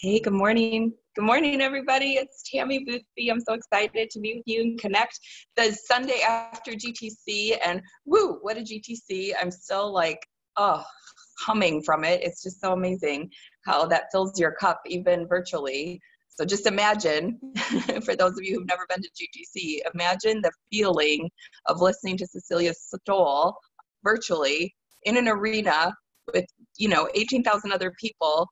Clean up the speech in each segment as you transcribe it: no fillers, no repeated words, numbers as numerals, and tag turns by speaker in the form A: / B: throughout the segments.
A: Hey, good morning. Good morning, everybody. It's Tami Boothby. I'm so excited to be with you and connect the Sunday after GTC. And woo, what a GTC. I'm still like, humming from it. It's just so amazing how that fills your cup, even virtually. So just imagine, for those of you who've never been to GTC, imagine the feeling of listening to Cecilia Stoll virtually in an arena with, 18,000 other people.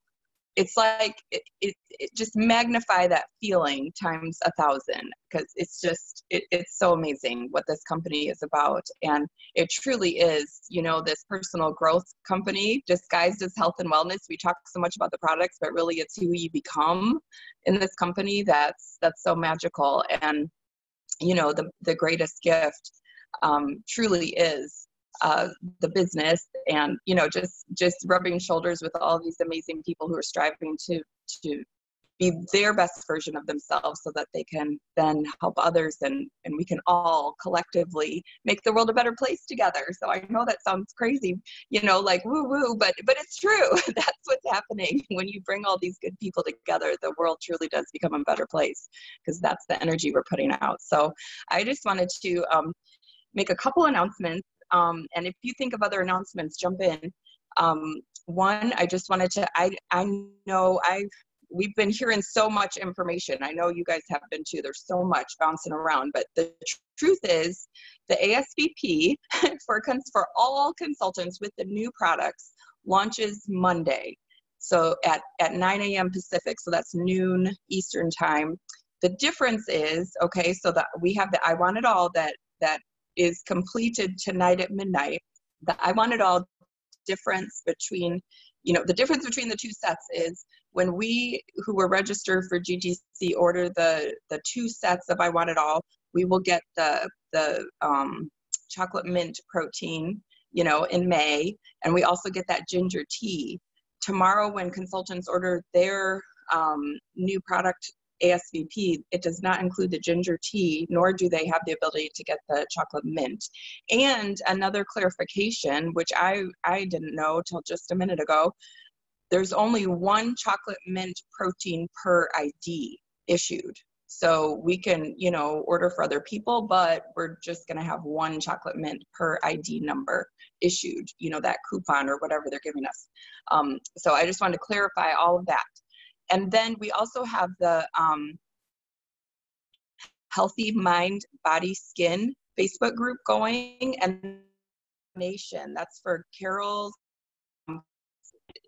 A: It's like it just magnify that feeling times 1,000, because it's so amazing what this company is about. And it truly is, this personal growth company disguised as health and wellness. We talk so much about the products, but really it's who you become in this company that's so magical. And the greatest gift truly is the business, and just rubbing shoulders with all these amazing people who are striving to be their best version of themselves, so that they can then help others, and we can all collectively make the world a better place together. So I know that sounds crazy, like woo woo, but it's true. That's what's happening when you bring all these good people together. The world truly does become a better place, because that's the energy we're putting out. So I just wanted to make a couple announcements. And if you think of other announcements, jump in. One, I just wanted to, I know we've been hearing so much information. I know you guys have been too. There's so much bouncing around, but the truth is the ASVP for all consultants with the new products launches Monday. So at 9 a.m. Pacific, so that's noon Eastern time. The difference is, okay, so that we have the I Want It All that is completed tonight at midnight. The I Want It All difference between, the difference between the two sets is when we who were registered for GTC order the 2 sets of I Want It All, we will get the chocolate mint protein, in May, and we also get that ginger tea. Tomorrow, when consultants order their new product ASVP, it does not include the ginger tea, nor do they have the ability to get the chocolate mint. And another clarification, which I didn't know till just a minute ago, there's only 1 chocolate mint protein per ID issued. So we can, order for other people, but we're just going to have 1 chocolate mint per ID number issued, that coupon or whatever they're giving us. So I just wanted to clarify all of that. And then we also have the Healthy Mind, Body, Skin Facebook group going, and Nation. That's for Carol's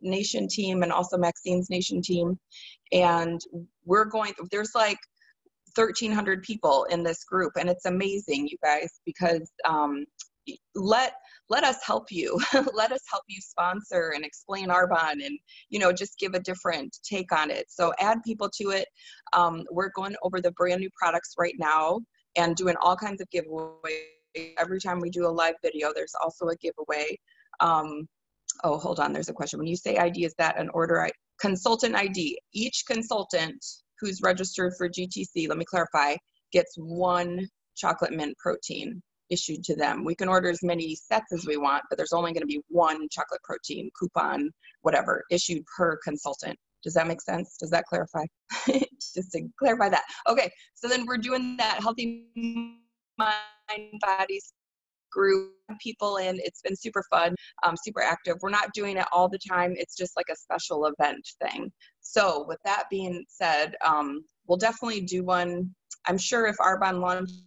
A: Nation team and also Maxine's Nation team. And there's like 1,300 people in this group, and it's amazing, you guys, because let us help you. Let us help you sponsor and explain Arbonne, and just give a different take on it. So add people to it. We're going over the brand new products right now and doing all kinds of giveaways. Every time we do a live video, there's also a giveaway. Oh, hold on, there's a question. When you say ID, is that an order consultant ID? Each consultant who's registered for GTC, let me clarify, gets 1 chocolate mint protein issued to them. We can order as many sets as we want, but there's only going to be 1 chocolate protein coupon, whatever, issued per consultant. Does that make sense? Does that clarify? Just to clarify that. Okay, so then we're doing that Healthy Mind, Body group, people in. It's been super fun, super active. We're not doing it all the time. It's just like a special event thing. So with that being said, we'll definitely do one. I'm sure if Arbonne launches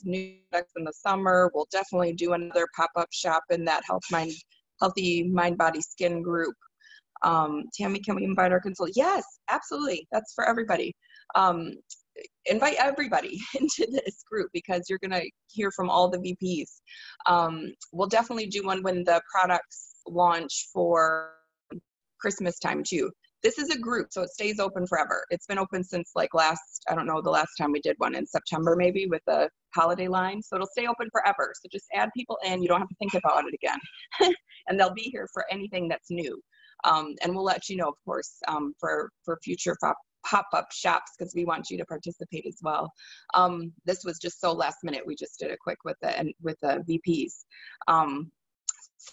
A: new products in the summer, we'll definitely do another pop-up shop in that Healthy Mind, Body, Skin group. Tami, can we invite our consultant? Yes, absolutely. That's for everybody. Invite everybody into this group, because you're going to hear from all the VPs. We'll definitely do one when the products launch for Christmas time too. This is a group, so it stays open forever. It's been open since like I don't know, the last time we did one in September maybe with the holiday line. So it'll stay open forever. So just add people in. You don't have to think about it again. And they'll be here for anything that's new. And we'll let you know, of course, for future pop-up shops, because we want you to participate as well. This was just so last minute. We just did it quick with the VPs.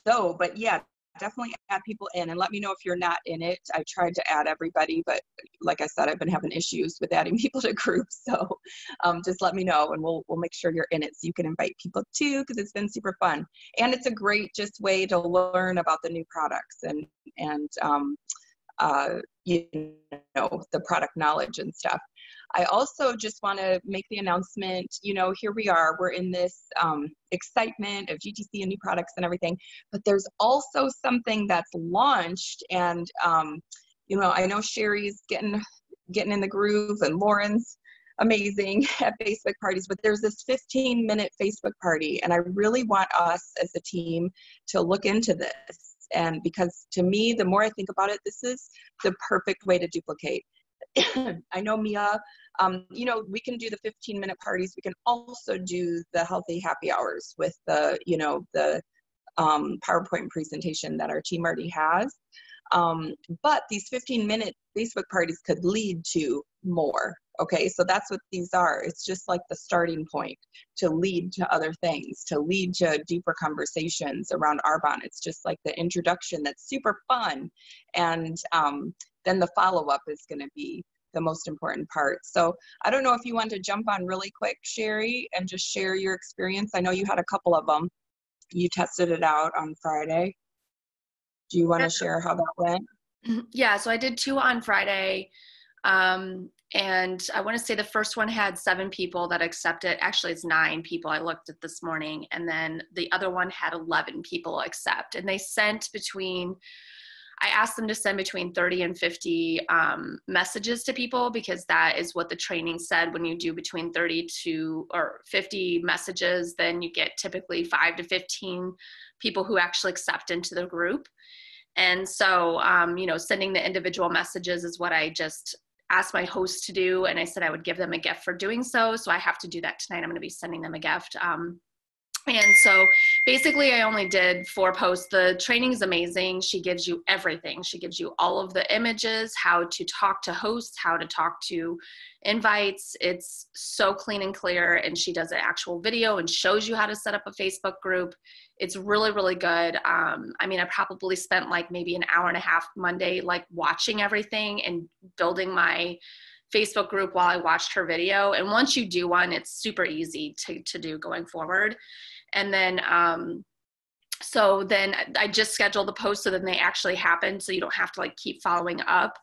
A: But yeah, definitely add people in and let me know if you're not in it. I tried to add everybody, but like I said, I've been having issues with adding people to groups. So just let me know and we'll make sure you're in it so you can invite people too, because it's been super fun. And it's a great just way to learn about the new products and you know, the product knowledge and stuff. I also just want to make the announcement, you know, here we are, we're in this excitement of GTC and new products and everything, but there's also something that's launched and, you know, I know Sherry's getting in the groove and Lauren's amazing at Facebook parties, but there's this 15-minute Facebook party and I really want us as a team to look into this. And because to me, the more I think about it, this is the perfect way to duplicate. I know Mia, you know, we can do the 15-minute parties. We can also do the healthy happy hours with the, you know, the PowerPoint presentation that our team already has. But these 15-minute Facebook parties could lead to more. Okay, so that's what these are. It's just like the starting point to lead to other things, to lead to deeper conversations around Arbonne. It's just like the introduction that's super fun. And then the follow-up is going to be the most important part. So I don't know if you want to jump on really quick, Sherry, and just share your experience. I know you had a couple of them. You tested it out on Friday. Do you want to share how that went?
B: Yeah, so I did 2 on Friday. And I want to say the first one had 7 people that accepted. Actually, it's 9 people I looked at this morning. And then the other one had 11 people accept. And they sent I asked them to send between 30 and 50 messages to people, because that is what the training said. When you do between 30 to or 50 messages, then you get typically 5 to 15 people who actually accept into the group. And so, you know, sending the individual messages is what I just asked my host to do. And I said I would give them a gift for doing so. So I have to do that tonight. I'm going to be sending them a gift. And so basically I only did 4 posts. The training is amazing. She gives you everything. She gives you all of the images, how to talk to hosts, how to talk to invites. It's so clean and clear. And she does an actual video and shows you how to set up a Facebook group. It's really, really good. I mean, I probably spent like maybe an hour and a half Monday, like watching everything and building my Facebook group while I watched her video. And once you do one, it's super easy to do going forward. And then, so then I just scheduled the post so then they actually happen. So you don't have to like keep following up.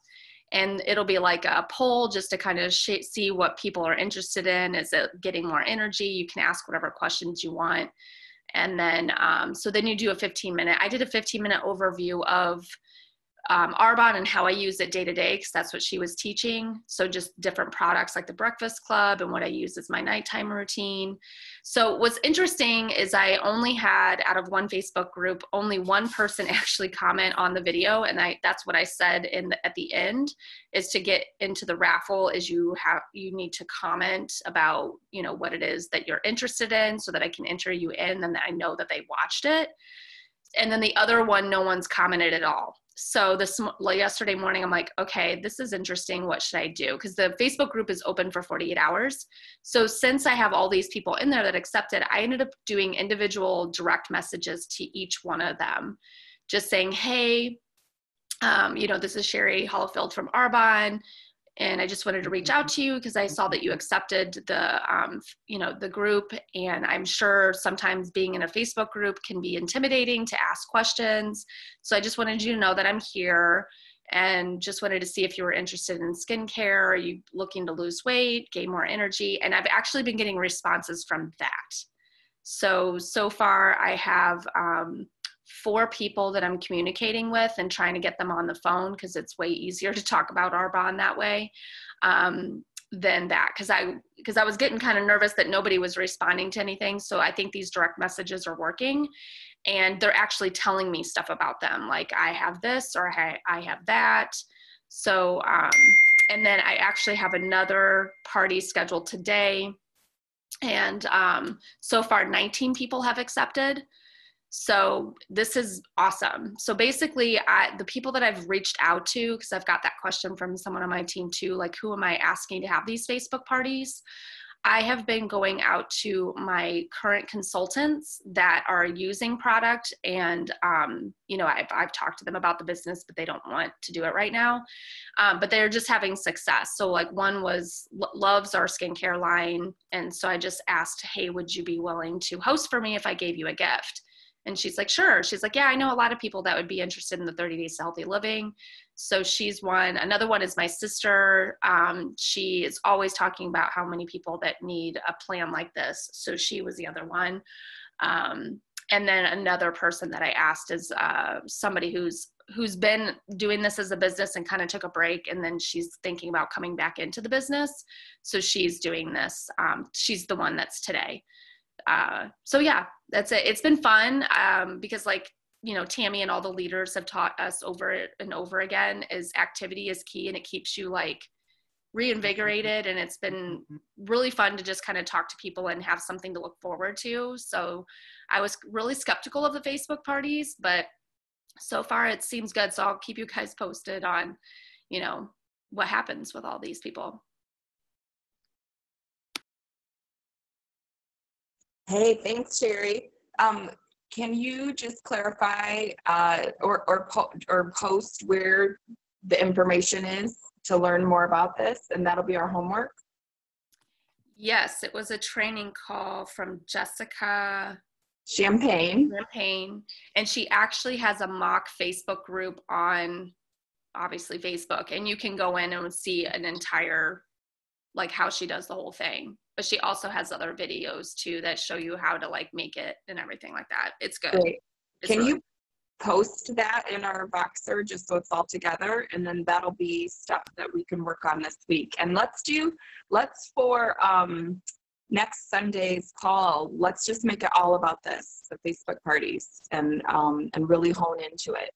B: And it'll be like a poll just to kind of see what people are interested in. Is it getting more energy? You can ask whatever questions you want. And then, so then you do a 15-minute. I did a 15-minute overview of Arbonne and how I use it day to day, because that's what she was teaching. So just different products like the Breakfast Club and what I use as my nighttime routine. So what's interesting is I only had, out of one Facebook group, only one person actually comment on the video. And that's what I said at the end, is to get into the raffle is you need to comment about, you know, what it is that you're interested in so that I can enter you in and that I know that they watched it. And then the other one, no one's commented at all. So yesterday morning, I'm like, okay, this is interesting. What should I do? Because the Facebook group is open for 48 hours. So since I have all these people in there that accepted, I ended up doing individual direct messages to each one of them, just saying, hey, you know, this is Sherry Holifield from Arbonne. And I just wanted to reach out to you because I saw that you accepted the, you know, the group. And I'm sure sometimes being in a Facebook group can be intimidating to ask questions. So I just wanted you to know that I'm here and just wanted to see if you were interested in skincare. Are you looking to lose weight, gain more energy? And I've actually been getting responses from that. So far I have 4 people that I'm communicating with and trying to get them on the phone, because it's way easier to talk about Arbonne that way than that. Because I was getting kind of nervous that nobody was responding to anything. So I think these direct messages are working, and they're actually telling me stuff about them. Like, I have this or I have that. So, and then I actually have another party scheduled today. And so far 19 people have accepted. So this is awesome. So basically the people that I've reached out to, because I've got that question from someone on my team too, like, who am I asking to have these Facebook parties? I have been going out to my current consultants that are using product, and you know, I've talked to them about the business, but they don't want to do it right now. But they're just having success. So like one loves our skincare line, and so I just asked, hey, would you be willing to host for me if I gave you a gift? And she's like, sure. She's like, yeah, I know a lot of people that would be interested in the 30 Days to Healthy Living. So she's one. Another one is my sister. She is always talking about how many people that need a plan like this. So she was the other one. And then another person that I asked is somebody who's been doing this as a business and kind of took a break, and then she's thinking about coming back into the business. So she's doing this. She's the one that's today. So yeah, that's it. It's been fun because, like, you know, Tami and all the leaders have taught us over and over again is activity is key, and it keeps you like reinvigorated. And it's been really fun to just kind of talk to people and have something to look forward to. So I was really skeptical of the Facebook parties, but so far it seems good. So I'll keep you guys posted on, you know, what happens with all these people.
A: Hey, thanks, Sherry. Can you just clarify or post where the information is to learn more about this? And that'll be our homework.
B: Yes, it was a training call from Jessica
A: Champagne.
B: And she actually has a mock Facebook group on, obviously, Facebook. And you can go in and see an entire, like, how she does the whole thing. But she also has other videos too that show you how to like make it and everything like that. It's good.
A: Great. Can you post that in our Voxer just so it's all together? And then that'll be stuff that we can work on this week. And let's for next Sunday's call, let's just make it all about this, the Facebook parties, and really hone into it.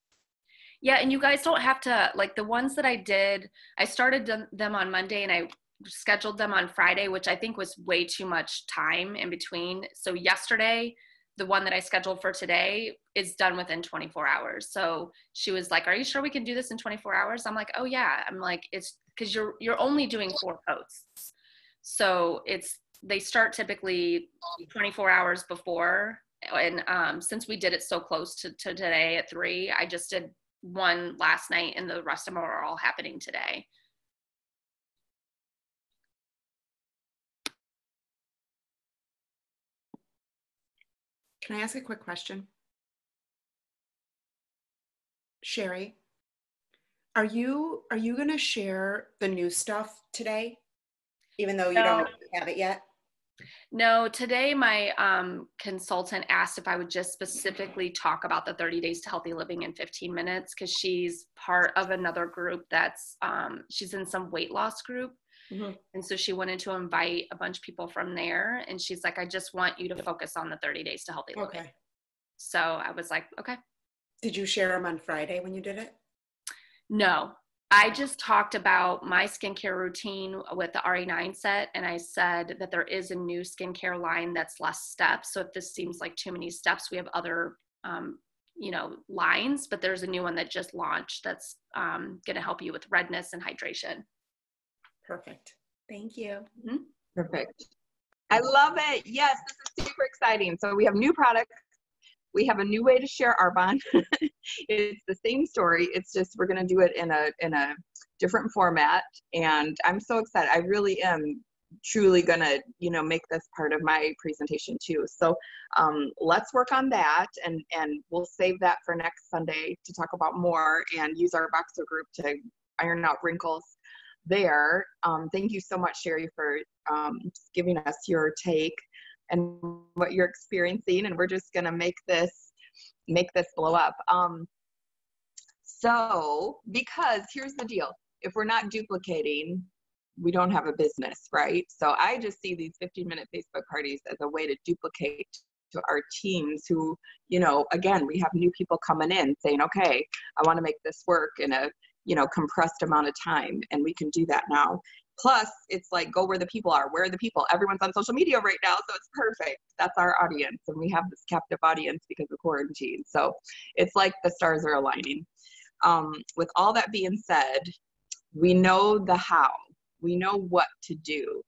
B: Yeah, and you guys don't have to, like, the ones that I did, I started them on Monday and I scheduled them on Friday, which I think was way too much time in between. So yesterday, the one that I scheduled for today is done within 24 hours. So she was like, are you sure we can do this in 24 hours? I'm like, oh yeah. I'm like, it's because you're only doing 4 posts. So they start typically 24 hours before. And since we did it so close to today at 3, I just did one last night and the rest of them are all happening today.
C: Can I ask a quick question? Sherry, are you going to share the new stuff today, even though you don't have it yet?
B: No, today my consultant asked if I would just specifically talk about the 30 Days to Healthy Living in 15 minutes because she's part of another group that's, she's in some weight loss group. Mm-hmm. And so she wanted to invite a bunch of people from there. And she's like, I just want you to focus on the 30 Days to Healthy Living. Okay. So I was like, okay.
C: Did you share them on Friday when you did it?
B: No, I just talked about my skincare routine with the RE9 set. And I said that there is a new skincare line that's less steps. So if this seems like too many steps, we have other, lines, but there's a new one that just launched that's going to help you with redness and hydration.
C: Perfect. Thank you.
B: Mm-hmm.
A: Perfect. I love it. Yes, this is super exciting. So we have new products. We have a new way to share Arbonne. It's the same story. It's just we're going to do it in a different format. And I'm so excited. I really am truly going to, make this part of my presentation too. So let's work on that. And we'll save that for next Sunday to talk about more and use our Voxer group to iron out wrinkles there. Thank you so much, Sherry, for giving us your take and what you're experiencing, and we're just gonna make this blow up. So because here's the deal, if we're not duplicating, we don't have a business, right? So I just see these 15-minute Facebook parties as a way to duplicate to our teams who, again, we have new people coming in saying, okay, I want to make this work in a compressed amount of time, and we can do that now. Plus, it's like, go where the people are. Where are the people? Everyone's on social media right now, so it's perfect. That's our audience, and we have this captive audience because of quarantine. So it's like the stars are aligning. With all that being said, we know the how. We know what to do.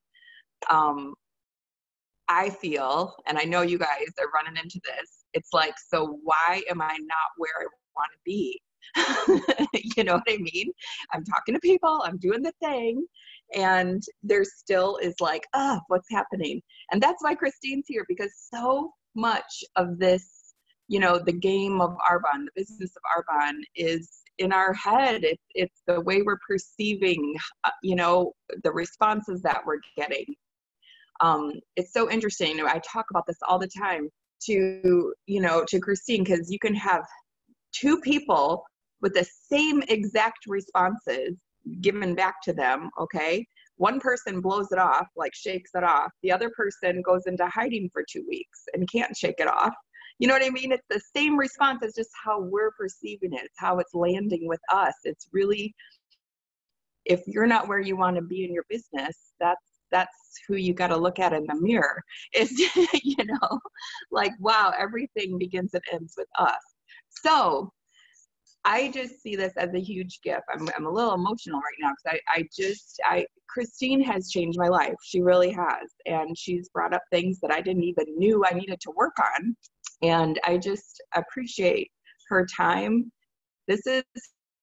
A: I feel, and I know you guys are running into this, it's like, so why am I not where I want to be? You know what I mean? I'm talking to people, I'm doing the thing, and there still is like, what's happening? And that's why Christine's here, because so much of this, you know, the game of Arbonne, the business of Arbonne is in our head. It's the way we're perceiving, you know, the responses that we're getting. It's so interesting. I talk about this all the time to, you know, to Christine, because you can have two people with the same exact responses given back to them, okay? One person blows it off, like shakes it off. The other person goes into hiding for 2 weeks and can't shake it off. You know what I mean? It's the same response. It's just how we're perceiving it. It's how it's landing with us. It's really, if you're not where you want to be in your business, that's who you got to look at in the mirror. Is, you know, like, wow, everything begins and ends with us. So I just see this as a huge gift. I'm a little emotional right now because Christine has changed my life. She really has. And she's brought up things that I didn't even knew I needed to work on. And I just appreciate her time. This is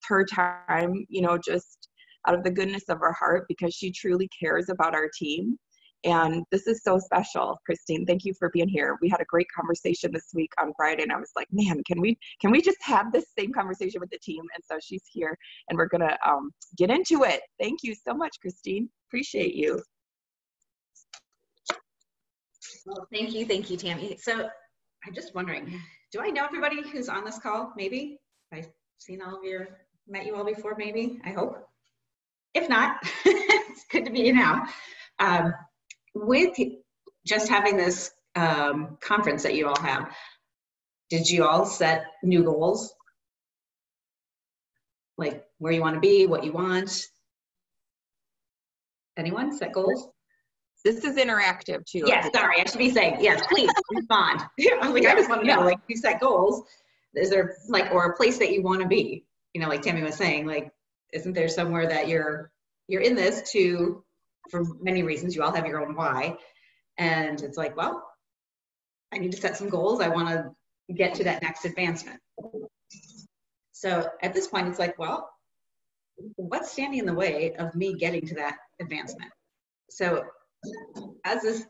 A: her time, you know, just out of the goodness of her heart, because she truly cares about our team. And this is so special. Christine, thank you for being here. We had a great conversation this week on Friday, and I was like, man, can we just have this same conversation with the team? And so she's here, and we're gonna get into it. Thank you so much, Christine. Appreciate you.
D: Well, thank you, Tami. So I'm just wondering, do I know everybody who's on this call? Maybe I've seen all of met you all before, maybe, I hope. If not, it's good to meet you now. With just having this conference that you all have, did you all set new goals? Like where you want to be, what you want? Anyone set goals?
A: This is interactive too.
D: Yes, sorry, I should be saying, yes, please respond. I just want to know, like, you set goals. Is there like, or a place that you want to be? You know, like Tami was saying, like, isn't there somewhere that you're in this to, for many reasons, you all have your own why. And it's like, well, I need to set some goals. I want to get to that next advancement. So at this point, it's like, well, what's standing in the way of me getting to that advancement? So as this,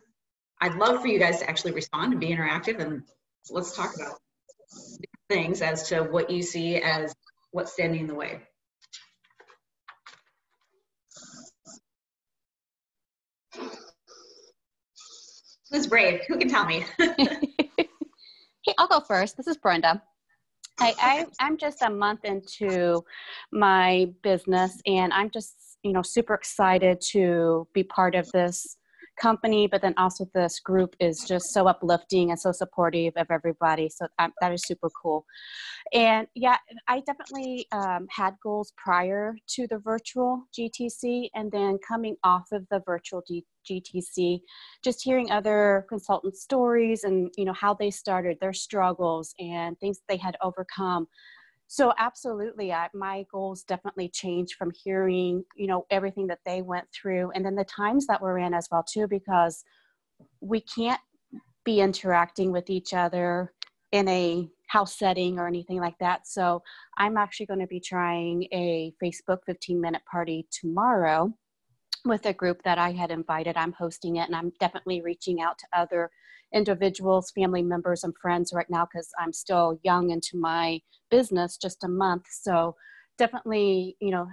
D: I'd love for you guys to actually respond and be interactive, and let's talk about things as to what you see as what's standing in the way. Who's brave? Who can tell me?
E: Okay, I'll go first. This is Brenda. I'm just a month into my business, and I'm just, you know, super excited to be part of this company, but then also this group is just so uplifting and so supportive of everybody. So that is super cool. And yeah, I definitely had goals prior to the virtual GTC, and then coming off of the virtual GTC, just hearing other consultant stories and, you know, how they started, their struggles and things they had overcome. So absolutely, my goals definitely changed from hearing, you know, everything that they went through, and then the times that we're in as well too, because we can't be interacting with each other in a house setting or anything like that. So I'm actually going to be trying a Facebook 15-minute party tomorrow with a group that I had invited. I'm hosting it, and I'm definitely reaching out to other individuals, family members, and friends right now, because I'm still young into my business, just a month. So definitely, you know,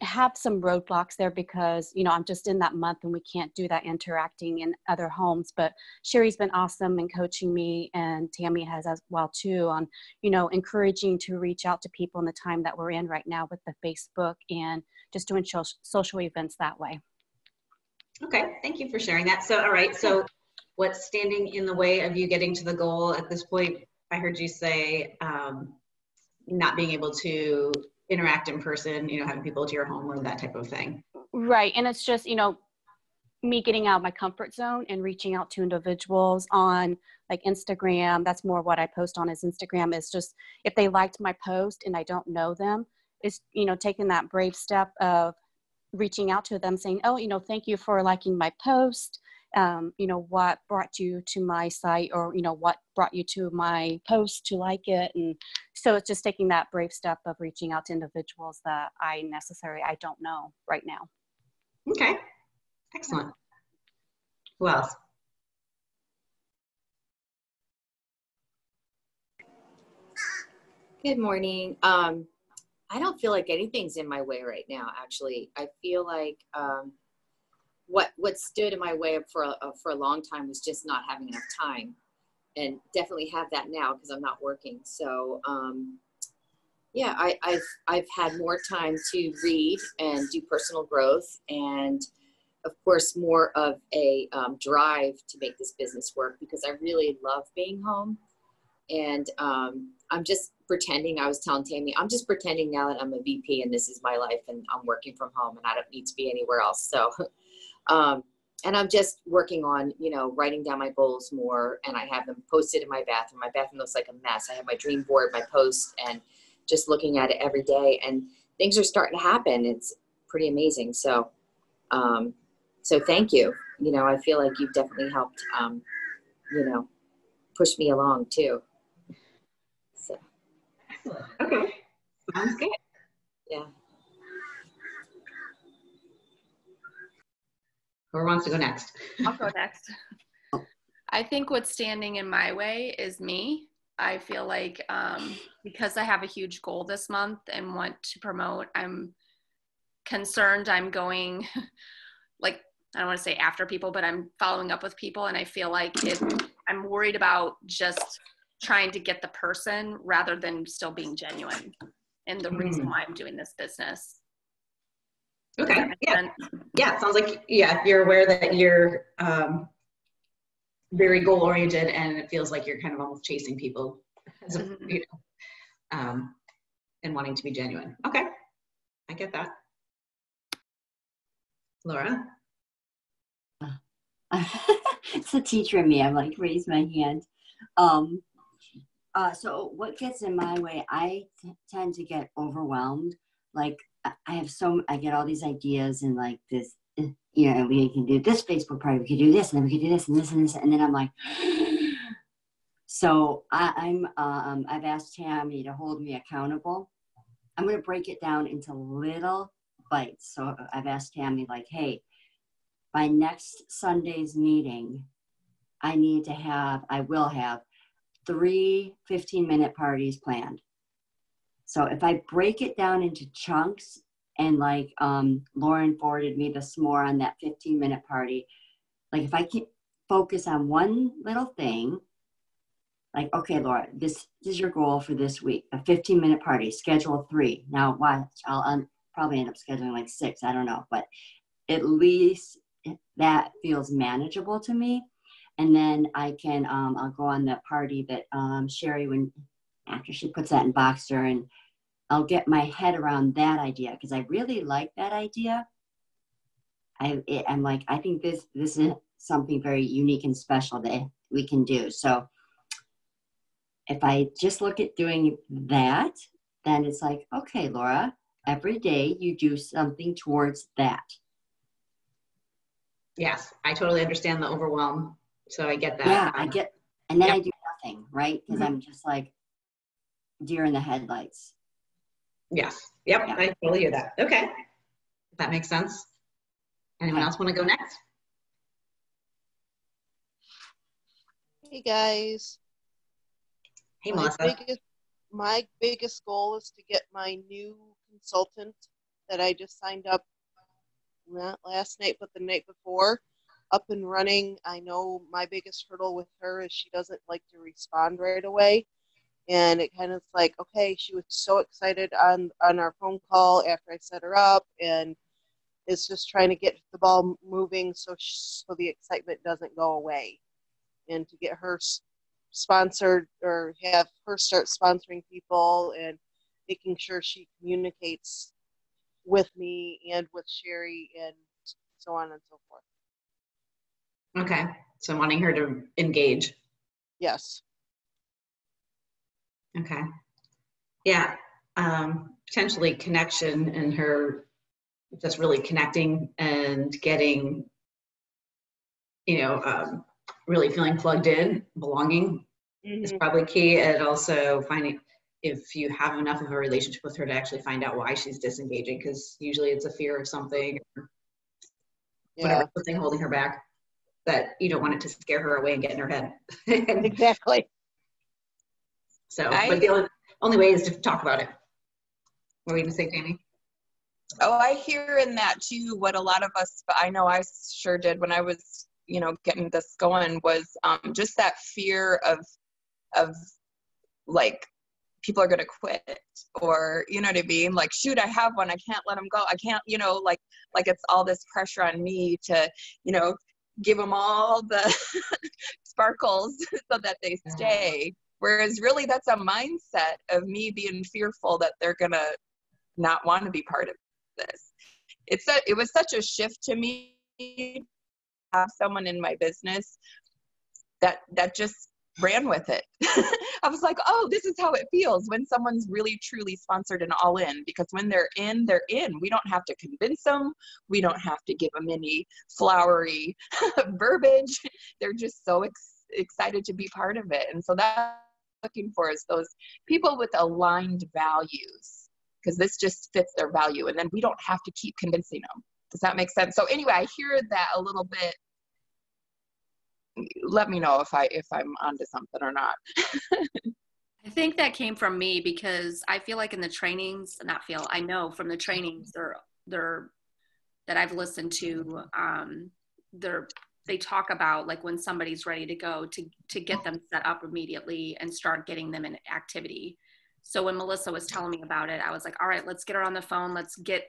E: have some roadblocks there because, you know, I'm just in that month and we can't do that interacting in other homes. But Sherry's been awesome in coaching me, and Tami has as well too, on, you know, encouraging to reach out to people in the time that we're in right now with the Facebook and just doing social events that way.
D: Okay, thank you for sharing that. So, all right, so what's standing in the way of you getting to the goal at this point? I heard you say not being able to interact in person, you know, having people to your home or that type of thing.
E: Right, and it's just, you know, me getting out of my comfort zone and reaching out to individuals on like Instagram. That's more what I post on is Instagram, is just if they liked my post and I don't know them, is, you know, taking that brave step of reaching out to them saying, oh, you know, thank you for liking my post. what brought you to my site, or, what brought you to my post to like it. And so it's just taking that brave step of reaching out to individuals that I don't know right now.
D: Okay. Excellent. Who else?
F: Good morning. I don't feel like anything's in my way right now, actually. I feel like what stood in my way for a long time was just not having enough time, and definitely have that now because I'm not working. So yeah, I've had more time to read and do personal growth, and of course more of a drive to make this business work, because I really love being home. And I'm just pretending, I was telling Tami, I'm just pretending now that I'm a VP and this is my life and I'm working from home and I don't need to be anywhere else. So, and I'm just working on, writing down my goals more, and I have them posted in my bathroom. My bathroom looks like a mess. I have my dream board, my post, and just looking at it every day, and things are starting to happen. It's pretty amazing. So, so thank you. I feel like you've definitely helped, push me along too. So.
D: Excellent. Okay. Sounds good.
F: Yeah.
D: Who wants to go next?
B: I'll go next. I think what's standing in my way is me. I feel like because I have a huge goal this month and want to promote, I'm concerned I'm going, like, I don't want to say after people, but I'm following up with people, and I feel like I'm worried about just trying to get the person rather than still being genuine, and the reason why I'm doing this business.
D: Okay. Yeah. Yeah. It sounds like, you're aware that you're very goal oriented, and it feels like you're kind of almost chasing people, and wanting to be genuine. Okay. I get that. Laura?
G: It's the teacher in me. I'm like, raise my hand. So what gets in my way, I tend to get overwhelmed. Like I get all these ideas and like this, we can do this Facebook party, we could do this, and then we could do this and this and this. And then I'm like, so I've asked Tami to hold me accountable. I'm going to break it down into little bites. So I've asked Tami, like, hey, by next Sunday's meeting, I will have 3 15-minute parties planned. So if I break it down into chunks, and like Lauren forwarded me this more on that 15-minute party, like if I can focus on one little thing, like, okay, Laura, this is your goal for this week, a 15-minute party, schedule 3. Now, watch, I'll probably end up scheduling like 6, I don't know, but at least that feels manageable to me. And then I can, I'll go on the party that Sherry, after she puts that in Boxster, and I'll get my head around that idea, because I really like that idea. I'm like, I think this is something very unique and special that we can do. So if I just look at doing that, then it's like, okay, Laura, every day you do something towards that.
D: Yes, I totally understand the overwhelm. So I get that.
G: Yeah, and then I do nothing, right? Because I'm just like deer in the headlights.
D: Yes. Yep. Yeah. I totally hear that. Okay. That makes sense. Anyone else want to go next?
H: Hey guys.
D: Hey, Melissa.
H: My biggest goal is to get my new consultant that I just signed up not last night, but the night before, up and running. I know my biggest hurdle with her is she doesn't like to respond right away. And it kind of like, okay, she was so excited on our phone call after I set her up, and it's just trying to get the ball moving so the excitement doesn't go away, and to get her sponsored or have her start sponsoring people and making sure she communicates with me and with Sherry and so on and so forth.
D: Okay. So wanting her to engage.
H: Yes.
D: Okay. Yeah. Potentially connection, and her just really connecting and getting really feeling plugged in, belonging is probably key. And also finding if you have enough of a relationship with her to actually find out why she's disengaging, because usually it's a fear of something, or whatever, something holding her back that you don't want it to scare her away and get in her head.
H: Exactly.
D: So, but the only way is to talk about it. What were you going to say, Tami?
A: Oh, I hear in that too, what a lot of us, I know I sure did when I was, getting this going, was just that fear of like, people are going to quit, or, you know what I mean? Like, shoot, I have one. I can't let them go. I can't, like it's all this pressure on me to, give them all the sparkles so that they stay. Whereas really that's a mindset of me being fearful that they're going to not want to be part of this. It was such a shift to me to have someone in my business that just ran with it. I was like, oh, this is how it feels when someone's really truly sponsored and all in, because when they're in, they're in. We don't have to convince them. We don't have to give them any flowery verbiage. They're just so excited to be part of it. And so that's what I'm looking for, is those people with aligned values, because this just fits their value. And then we don't have to keep convincing them. Does that make sense? So anyway, I hear that a little bit. Let me know if I'm onto something or not.
B: I think that came from me, because I feel like in the trainings, I know from the trainings they're that I've listened to, they talk about like when somebody's ready to go, to get them set up immediately and start getting them in activity. So when Melissa was telling me about it, I was like, all right, let's get her on the phone. Let's get,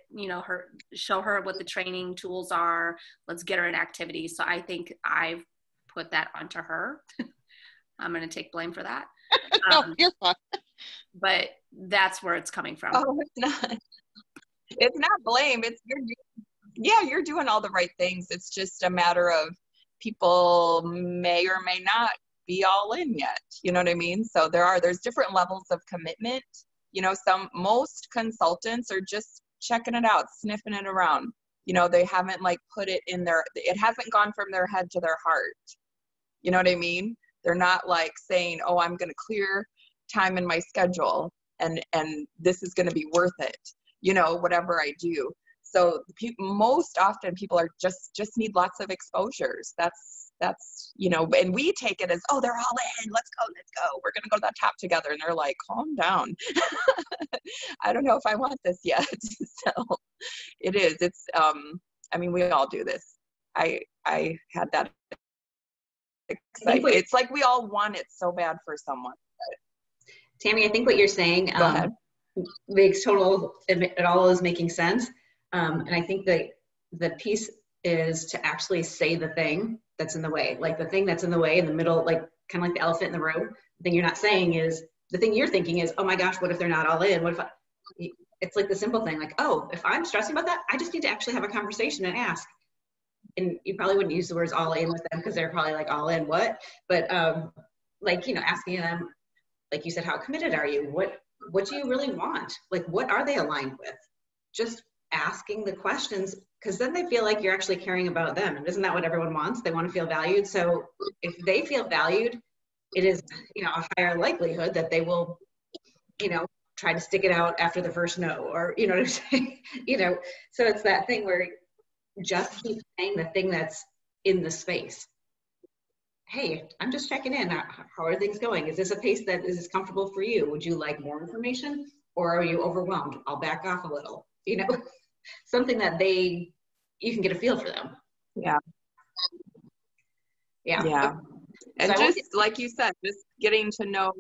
B: show her what the training tools are. Let's get her in activity. So I think I've put that onto her. I'm going to take blame for that.
H: No, you're fine.
B: But that's where it's coming from.
A: Oh, it's not blame. You're doing all the right things. It's just a matter of people may or may not be all in yet. You know what I mean? So there's different levels of commitment. Most consultants are just checking it out, sniffing it around. They haven't put it in it hasn't gone from their head to their heart. You know what I mean? They're not saying, oh, I'm going to clear time in my schedule and this is going to be worth it, whatever I do. So most often people are just need lots of exposures. That's, and we take it as, oh, they're all in, let's go. We're going to go to the top together. And they're like, calm down. I don't know if I want this yet. So it is, we all do this. I had that. It's like we all want it so bad for someone.
D: Tami, I think what you're saying makes it all is making sense. And I think that the piece is to actually say the thing that's in the way, like the thing that's in the way in the middle, kind of like the elephant in the room. The thing you're not saying is, the thing you're thinking is, oh my gosh, what if they're not all in? What if it's like the simple thing, oh, if I'm stressing about that, I just need to actually have a conversation and ask. And you probably wouldn't use the words all in with them because they're probably all in what? But asking them, like you said, how committed are you? What do you really want? What are they aligned with? Just asking the questions, because then they feel like you're actually caring about them. And isn't that what everyone wants? They want to feel valued. So if they feel valued, it is, a higher likelihood that they will, try to stick it out after the first no, or, what I'm saying? So it's that thing where just keep saying the thing that's in the space. Hey, I'm just checking in. How are things going? Is this a pace that is comfortable for you? Would you like more information, or are you overwhelmed? I'll back off a little, something that you can get a feel for them.
A: Yeah. And
D: so
A: just like you said, just getting to know,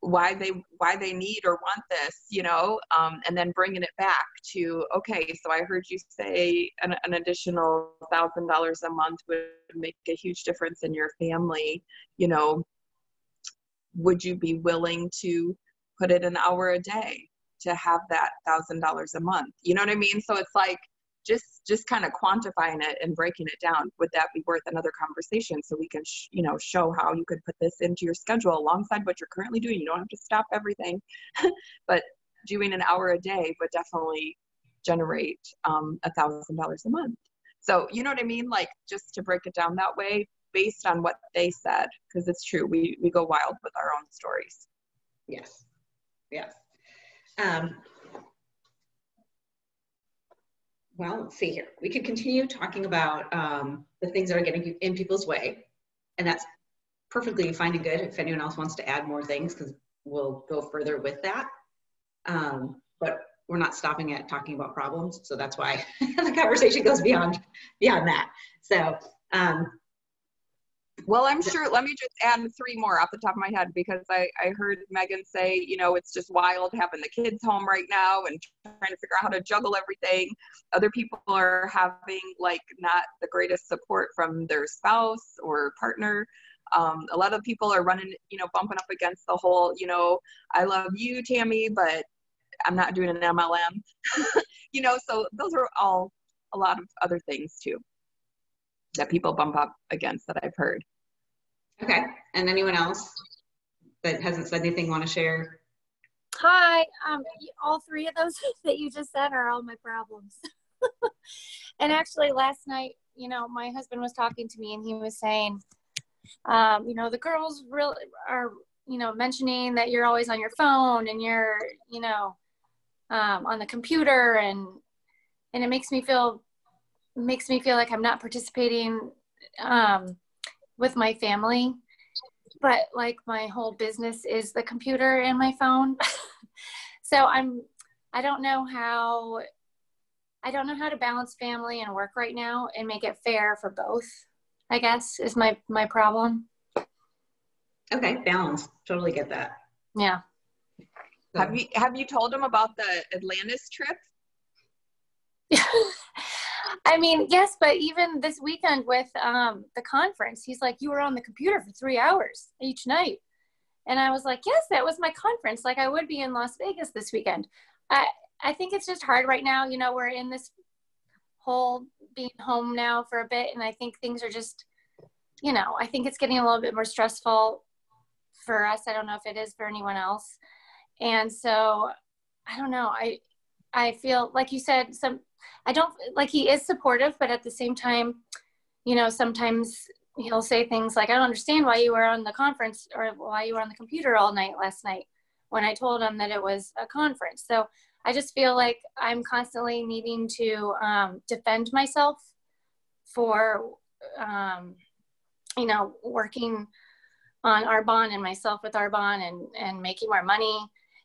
A: why they need or want this, and then bringing it back to, okay, so I heard you say an additional $1,000 a month would make a huge difference in your family. Would you be willing to put it an hour a day to have that $1,000 a month? You know what I mean? So it's just kind of quantifying it and breaking it down. Would that be worth another conversation, so we can show how you could put this into your schedule alongside what you're currently doing? You don't have to stop everything, but doing an hour a day would definitely generate $1,000 a month. So, you know what I mean? Like, just to break it down that way, based on what they said, because it's true, we go wild with our own stories.
D: Yes. Yes. Well, let's see here. We could continue talking about the things that are getting in people's way, and that's perfectly fine and good if anyone else wants to add more things, because we'll go further with that. But we're not stopping at talking about problems, so that's why the conversation goes beyond that. So,
A: well, I'm sure, let me just add 3 more off the top of my head, because I heard Megan say, you know, it's just wild having the kids home right now and trying to figure out how to juggle everything. Other people are having like not the greatest support from their spouse or partner. A lot of people are running, you know, bumping up against the whole, you know, I love you, Tami, but I'm not doing an MLM. You know, so those are all a lot of other things too that people bump up against that I've heard.
D: Okay. And anyone else that hasn't said anything want to share?
I: Hi. All 3 of those that you just said are all my problems. And actually last night, you know, my husband was talking to me and he was saying, you know, the girls really are, you know, mentioning that you're always on your phone and you're, you know, on the computer, and it makes me feel like I'm not participating with my family, but like my whole business is the computer and my phone. So I don't know how to balance family and work right now and make it fair for both, I guess, is my problem.
D: Okay, balance. Totally get that.
I: Yeah.
D: So.
A: Have you told them about the Atlantis trip?
I: I mean, yes, but even this weekend with the conference, he's like, you were on the computer for 3 hours each night. And I was like, yes, that was my conference. Like I would be in Las Vegas this weekend. I think it's just hard right now. You know, we're in this whole being home now for a bit. And I think things are just, you know, I think it's getting a little bit more stressful for us. I don't know if it is for anyone else. And so I don't know. I feel like you said I don't like, he is supportive, but at the same time, you know, sometimes he'll say things like, I don't understand why you were on the conference or why you were on the computer all night last night, when I told him that it was a conference. So I just feel like I'm constantly needing to defend myself for, you know, working on Arbonne and myself with Arbonne and making more money.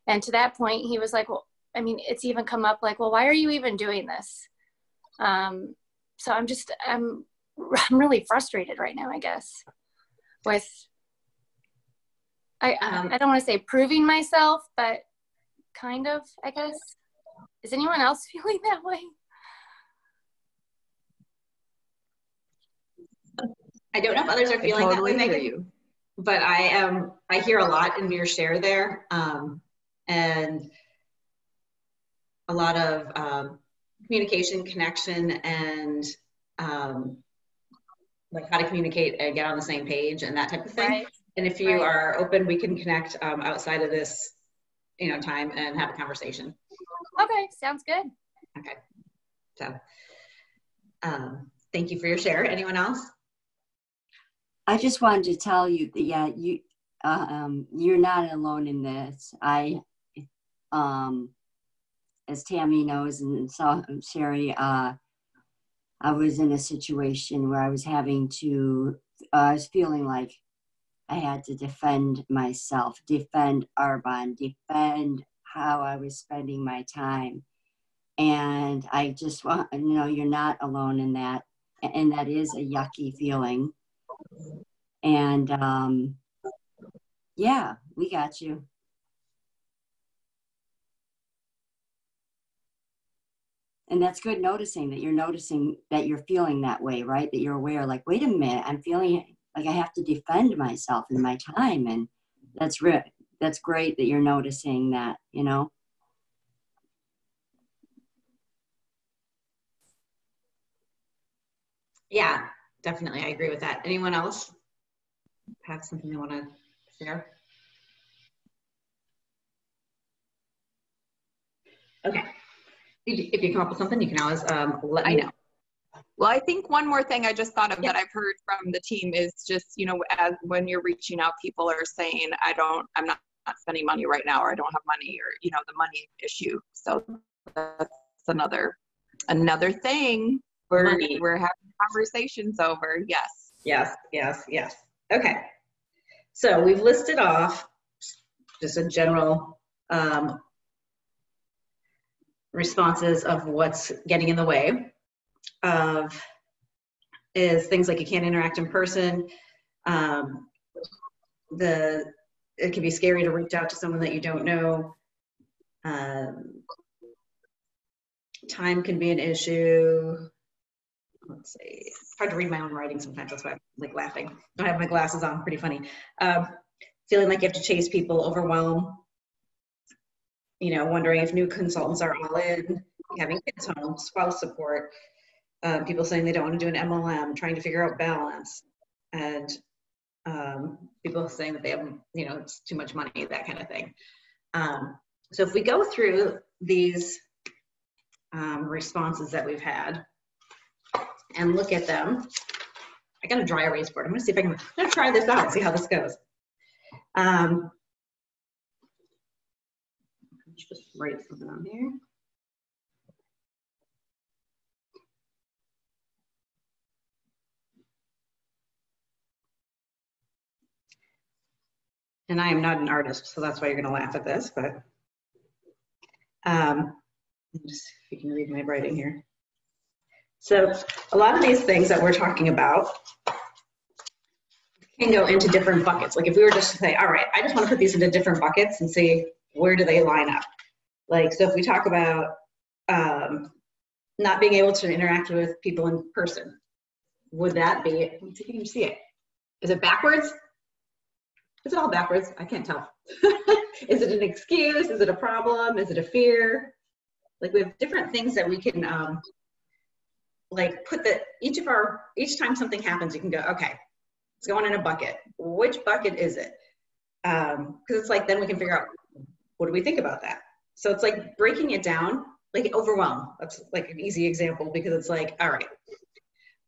I: And to that point, he was like, well, I mean, it's even come up like, well, why are you even doing this? So I'm really frustrated right now, I guess, with, I don't want to say proving myself, but kind of, I guess. Is anyone else feeling that way?
D: I don't know if others are feeling that way,
A: hear
D: Megan,
A: you.
D: but I hear a lot in your share there, and a lot of communication, connection, and like how to communicate and get on the same page and that type of thing.
I: Right.
D: And if you are open, we can connect outside of this, you know, time and have a conversation.
I: Okay, sounds good.
D: Okay. So, thank you for your share. Anyone else?
G: I just wanted to tell you that, yeah, you're not alone in this. As Tami knows and saw Sherry, I was in a situation where I was feeling like I had to defend myself, defend Arbonne, defend how I was spending my time. And I just want, you know, you're not alone in that. And that is a yucky feeling. And yeah, we got you. And that's good noticing that you're feeling that way, right? That you're aware, like, wait a minute, I'm feeling like I have to defend myself and my time. And that's great that you're noticing that, you know?
D: Yeah, definitely. I agree with that. Anyone else have something they want to share? Okay. if you come up with something, you can always let me know.
A: Well, I think one more thing I just thought of that I've heard from the team is just, you know, as when you're reaching out, people are saying, I'm not spending money right now, or I don't have money, or, you know, the money issue. So that's another thing we're having conversations over. Yes.
D: Yes, yes, yes. Okay. So we've listed off just a general responses of what's getting in the way of is things like you can't interact in person. It can be scary to reach out to someone that you don't know. Time can be an issue. Let's see. It's hard to read my own writing sometimes. That's why I'm like laughing. I don't have my glasses on. Pretty funny. Feeling like you have to chase people, overwhelm. You know, wondering if new consultants are all in, having kids home, spouse support. People saying they don't want to do an MLM, trying to figure out balance, and people saying that they have, you know, it's too much money, that kind of thing. So if we go through these responses that we've had and look at them, I got a dry erase board. I'm gonna see if I'm gonna try this out, see how this goes. Just write something on here. And I am not an artist, so that's why you're going to laugh at this, but just if you can read my writing here. So a lot of these things that we're talking about can go into different buckets. Like if we were just to say, all right, I just want to put these into different buckets and see where do they line up. Like, so if we talk about not being able to interact with people in person, would that be, let me see if you can see it. Is it backwards? Is it all backwards? I can't tell. Is it an excuse? Is it a problem? Is it a fear? Like we have different things that we can like put each time something happens, you can go, okay, it's going in a bucket. Which bucket is it? Because it's like, then we can figure out, what do we think about that? So it's like breaking it down, like overwhelm. That's like an easy example because it's like, all right,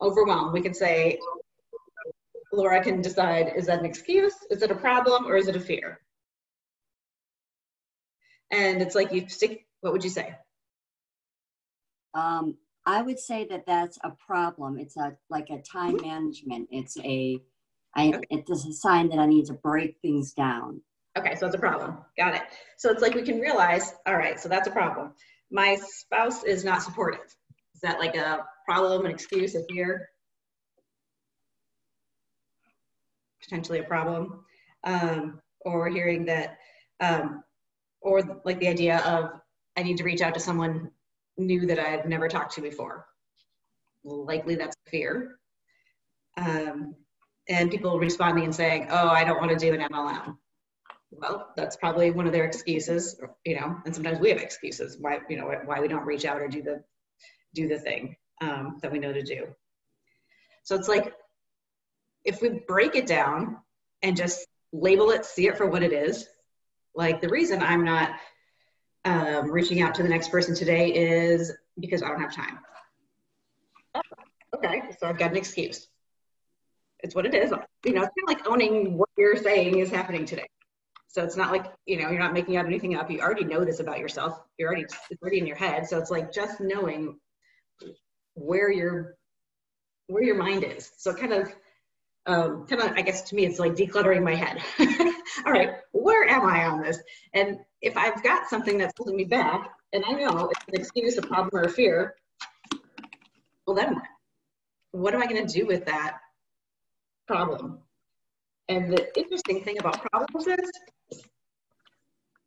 D: overwhelm. We could say, Laura can decide, is that an excuse? Is it a problem? Or is it a fear? And it's like you stick, what would you say?
G: I would say that that's a problem. It's like a time management. It's a sign that I need to break things down.
D: Okay, so it's a problem. Got it. So it's like we can realize, all right, so that's a problem. My spouse is not supportive. Is that like a problem, an excuse, a fear? Potentially a problem. Or we're hearing that, or like the idea of, I need to reach out to someone new that I've never talked to before. Likely that's fear. And people responding and saying, oh, I don't want to do an MLM. Well, that's probably one of their excuses, you know, and sometimes we have excuses why, you know, why we don't reach out or do the thing that we know to do. So it's like, if we break it down and just label it, see it for what it is, like the reason I'm not reaching out to the next person today is because I don't have time. Okay, so I've got an excuse. It's what it is. You know, it's kind of like owning what you're saying is happening today. So it's not like, you know, you're not making out anything up. You already know this about yourself. It's already in your head. So it's like just knowing where your mind is. So kind of, I guess to me, it's like decluttering my head. All right, where am I on this? And if I've got something that's holding me back, and I know it's an excuse, a problem, or a fear, well then what? What am I going to do with that problem? And the interesting thing about problems is,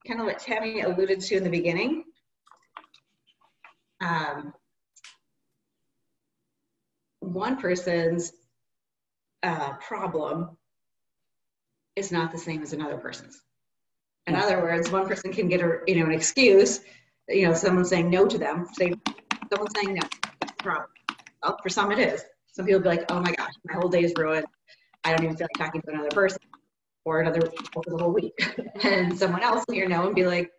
D: kind of what Tami alluded to in the beginning, one person's problem is not the same as another person's. In other words, one person can get an excuse, you know, someone saying no to them, someone saying no, that's the problem. Well, for some it is. Some people will be like, oh my gosh, my whole day is ruined. I don't even feel like talking to another person for the whole week. And someone else will hear no and be like,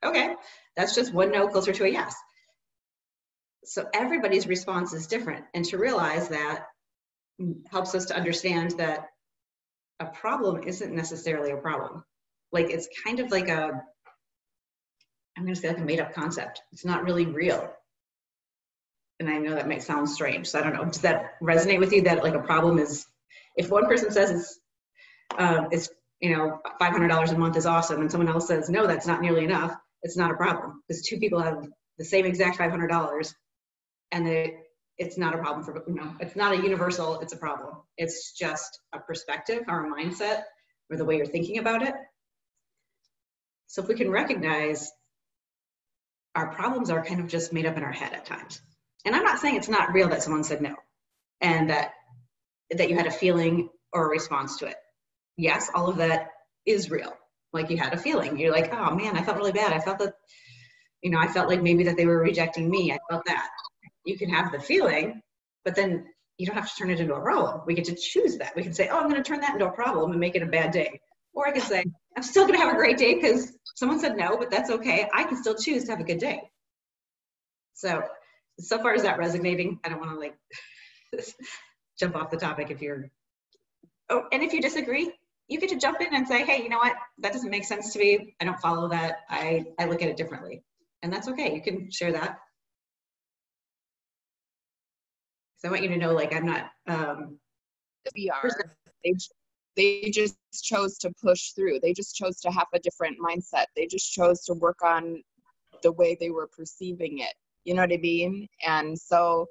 D: okay, that's just one no closer to a yes. So everybody's response is different. And to realize that helps us to understand that a problem isn't necessarily a problem. Like, it's kind of like I'm going to say like a made up concept. It's not really real. And I know that might sound strange. So I don't know. Does that resonate with you, that like a problem is, if one person says it's $500 a month is awesome, and someone else says, no, that's not nearly enough, it's not a problem. Because two people have the same exact $500 and it's not a problem for, it's not a universal, it's a problem. It's just a perspective or a mindset or the way you're thinking about it. So if we can recognize our problems are kind of just made up in our head at times. And I'm not saying it's not real that someone said no and that you had a feeling or a response to it. Yes, all of that is real. Like, you had a feeling. You're like, oh man, I felt really bad. I felt that, I felt like maybe that they were rejecting me. I felt that. You can have the feeling, but then you don't have to turn it into a problem. We get to choose that. We can say, oh, I'm going to turn that into a problem and make it a bad day. Or I can say, I'm still going to have a great day because someone said no, but that's okay. I can still choose to have a good day. So far, is that resonating? I don't want to like jump off the topic if you're, and if you disagree, you get to jump in and say, hey, you know what? That doesn't make sense to me. I don't follow that. I look at it differently. And that's okay. You can share that. So I want you to know, like, I'm not,
A: they just chose to push through. They just chose to have a different mindset. They just chose to work on the way they were perceiving it. You know what I mean? And so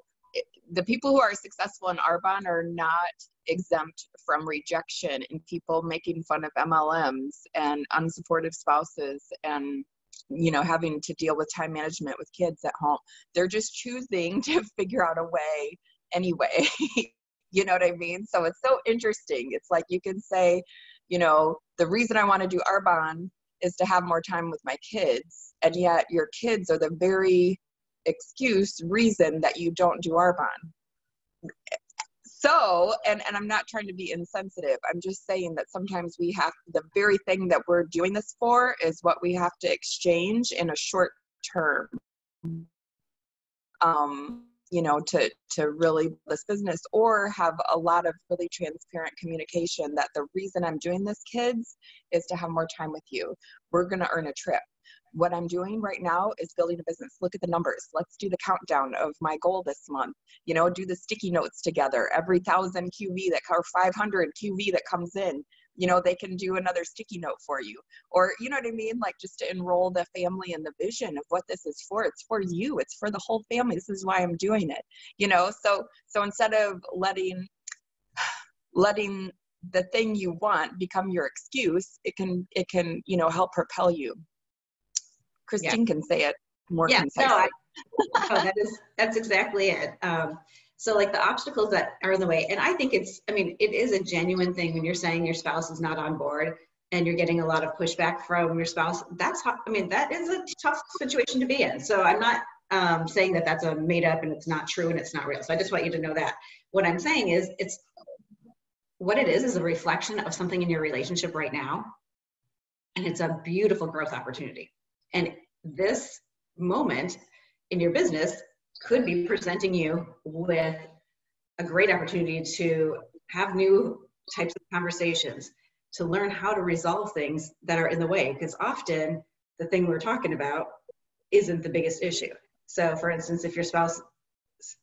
A: the people who are successful in Arbonne are not exempt from rejection and people making fun of MLMs and unsupportive spouses and, having to deal with time management with kids at home. They're just choosing to figure out a way anyway. You know what I mean? So it's so interesting. It's like you can say, the reason I want to do Arbonne is to have more time with my kids. And yet your kids are the very reason that you don't do Arbonne. So, and I'm not trying to be insensitive. I'm just saying that sometimes we have, the very thing that we're doing this for is what we have to exchange in a short term, to really build this business, or have a lot of really transparent communication that the reason I'm doing this, kids, is to have more time with you. We're going to earn a trip. What I'm doing right now is building a business. Look at the numbers. Let's do the countdown of my goal this month. Do the sticky notes together. Every 1,000 QV or 500 QV that comes in, they can do another sticky note for you. Or, you know what I mean? Like, just to enroll the family in the vision of what this is for. It's for you. It's for the whole family. This is why I'm doing it. So instead of letting the thing you want become your excuse, it can help propel you. Christine can say it more concisely.
D: That's exactly it. So like the obstacles that are in the way, and I think it is a genuine thing when you're saying your spouse is not on board and you're getting a lot of pushback from your spouse. That is a tough situation to be in. So I'm not saying that that's a made up and it's not true and it's not real. So I just want you to know that. What I'm saying is what it is a reflection of something in your relationship right now. And it's a beautiful growth opportunity. And this moment in your business could be presenting you with a great opportunity to have new types of conversations, to learn how to resolve things that are in the way. Because often the thing we're talking about isn't the biggest issue. So for instance, if your spouse,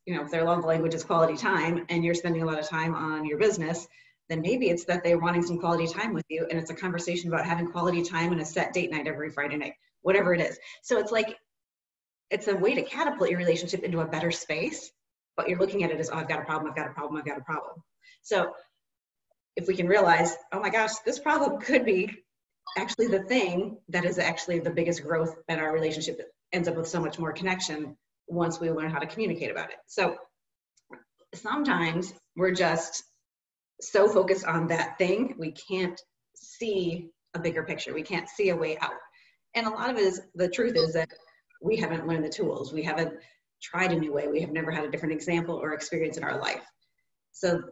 D: if their love language is quality time and you're spending a lot of time on your business, then maybe it's that they're wanting some quality time with you, and it's a conversation about having quality time and a set date night every Friday night, whatever it is. So it's like, it's a way to catapult your relationship into a better space, but you're looking at it as, oh, I've got a problem, I've got a problem, I've got a problem. So if we can realize, oh my gosh, this problem could be actually the thing that is actually the biggest growth in our relationship, that ends up with so much more connection once we learn how to communicate about it. So sometimes we're just so focused on that thing, we can't see a bigger picture. We can't see a way out. And a lot of it is, the truth is that we haven't learned the tools. We haven't tried a new way. We have never had a different example or experience in our life. So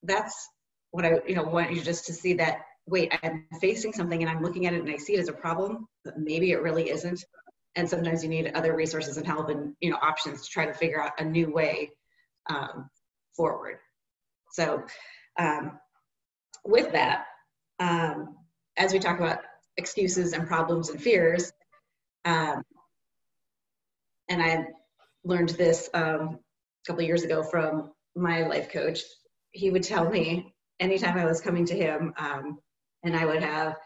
D: that's what I want you just to see, that, wait, I'm facing something and I'm looking at it and I see it as a problem, but maybe it really isn't. And sometimes you need other resources and help and, you know, options to try to figure out a new way forward. So with that, as we talk about excuses and problems and fears, and I learned this a couple of years ago from my life coach. He would tell me anytime I was coming to him, and I would have,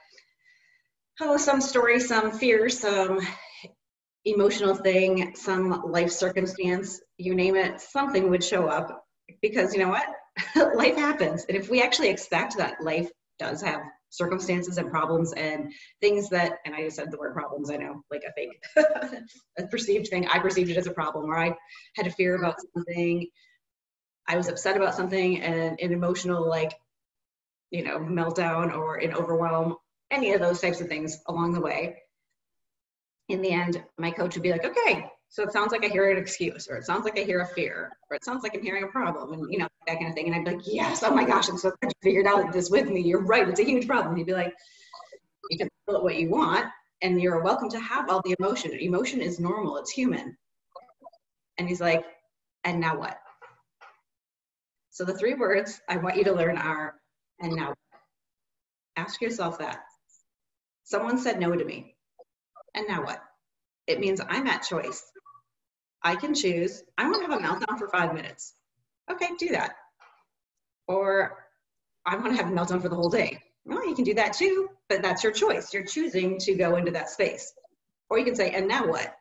D: some story, some fear, some emotional thing, some life circumstance, you name it, something would show up, because you know what? Life happens. And if we actually expect that life does have circumstances and problems and things that, and I just said the word problems, I know, like a fake, a perceived thing. I perceived it as a problem, or I had a fear about something. I was upset about something, and an emotional, like, you know, meltdown or an overwhelm, any of those types of things along the way. In the end, my coach would be like, okay, so it sounds like I hear an excuse, or it sounds like I hear a fear, or it sounds like I'm hearing a problem, and, you know, that kind of thing. And I'd be like, yes, oh my gosh, I'm so glad you figured out this with me. You're right, it's a huge problem. He'd be like, you can feel it what you want, and you're welcome to have all the emotion. Emotion is normal, it's human. And he's like, and now what? So the 3 words I want you to learn are, and now what? Ask yourself that. Someone said no to me. And now what? It means I'm at choice. I can choose. I want to have a meltdown for 5 minutes. Okay, do that. Or I want to have a meltdown for the whole day. Well, you can do that too, but that's your choice. You're choosing to go into that space. Or you can say, and now what?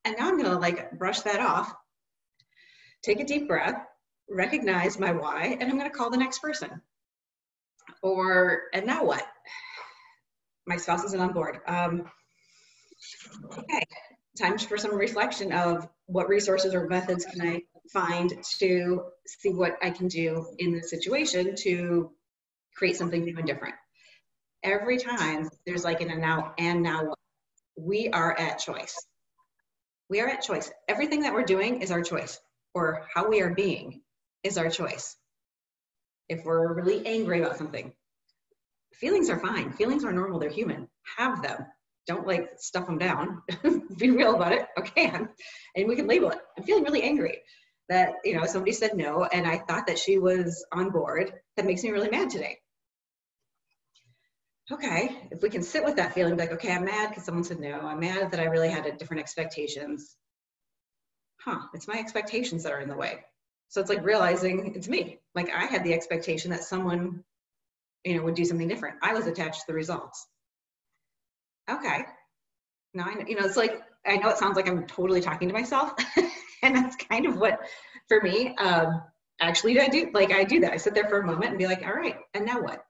D: And now I'm going to, like, brush that off, take a deep breath, recognize my why, and I'm going to call the next person. Or, and now what? My spouse isn't on board. Okay, time for some reflection of what resources or methods can I find to see what I can do in this situation to create something new and different. Every time there's like an and now what? We are at choice. We are at choice. Everything that we're doing is our choice, or how we are being is our choice. If we're really angry about something, feelings are fine. Feelings are normal. They're human. Have them. Don't, like, stuff them down. Be real about it. Okay. And we can label it. I'm feeling really angry that, you know, somebody said no, and I thought that she was on board. That makes me really mad today. Okay. If we can sit with that feeling, like, okay, I'm mad because someone said no. I'm mad that I really had different expectations. It's my expectations that are in the way. So it's like realizing it's me. Like, I had the expectation that someone, you know, would do something different. I was attached to the results. Okay. Now, you know, it's like, I know it sounds like I'm totally talking to myself, and that's kind of what, for me, actually I do. Like, I do that. I sit there for a moment and be like, all right, and now what?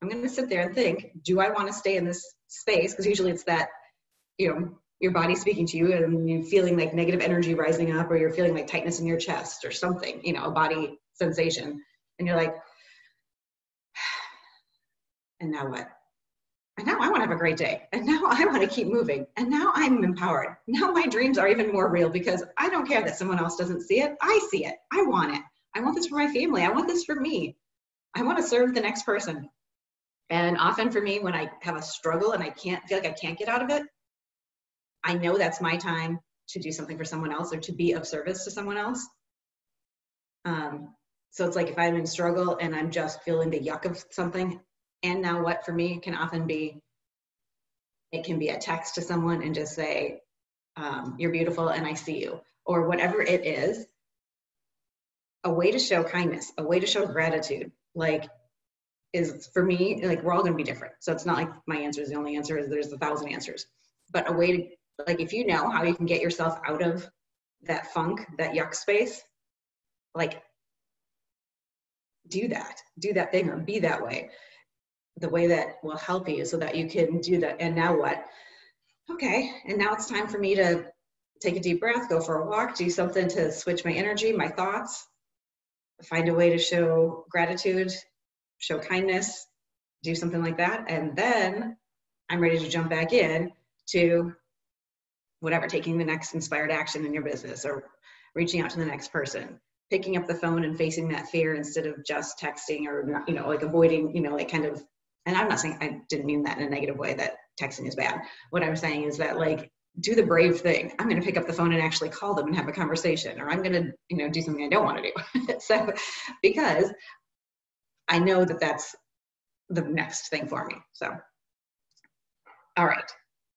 D: I'm going to sit there and think, do I want to stay in this space? Because usually it's that, you know, your body speaking to you and you're feeling like negative energy rising up, or you're feeling like tightness in your chest or something, you know, a body sensation. And you're like, and now what? And now I want to have a great day. And now I want to keep moving. And now I'm empowered. Now my dreams are even more real, because I don't care that someone else doesn't see it. I see it. I want it. I want this for my family. I want this for me. I want to serve the next person. And often for me, when I have a struggle and I feel like I can't get out of it, I know that's my time to do something for someone else, or to be of service to someone else. So it's like, if I'm in struggle and I'm just feeling the yuck of something, and now what for me can often be, it can be a text to someone and just say, you're beautiful and I see you, or whatever it is, a way to show kindness, a way to show gratitude, like, is for me, like, we're all going to be different. So it's not like my answer is the only answer, is there's 1,000 answers, but a way to, like, if you know how you can get yourself out of that funk, that yuck space, like, do that thing, or be that way, the way that will help you, so that you can do that. And now what? Okay. And now it's time for me to take a deep breath, go for a walk, do something to switch my energy, my thoughts, find a way to show gratitude, show kindness, do something like that. And then I'm ready to jump back in to whatever, taking the next inspired action in your business, or reaching out to the next person, picking up the phone and facing that fear instead of just texting, or, you know, like avoiding, you know, like kind of, and I'm not saying, I didn't mean that in a negative way, that texting is bad. What I'm saying is that, like, do the brave thing. I'm going to pick up the phone and actually call them and have a conversation, or I'm going to, do something I don't want to do. So, because I know that that's the next thing for me. So, all right.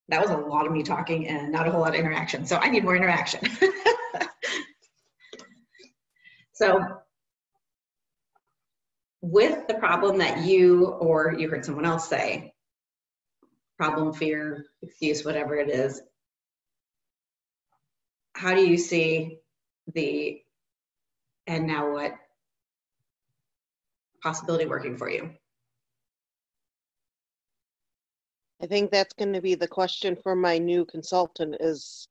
D: That was a lot of me talking and not a whole lot of interaction. So I need more interaction. So with the problem that you heard someone else say, problem, fear, excuse, whatever it is, how do you see the and now what possibility working for you?
H: I think that's going to be the question for my new consultant is,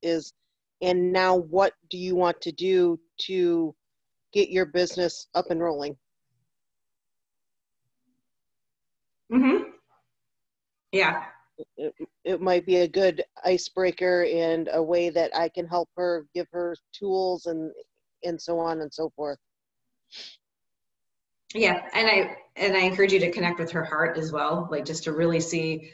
H: and now what do you want to do to get your business up and rolling?
D: Mm-hmm. Yeah.
H: It might be a good icebreaker and a way that I can help her, give her tools and so on and so forth.
D: Yeah. And I encourage you to connect with her heart as well, like just to really see,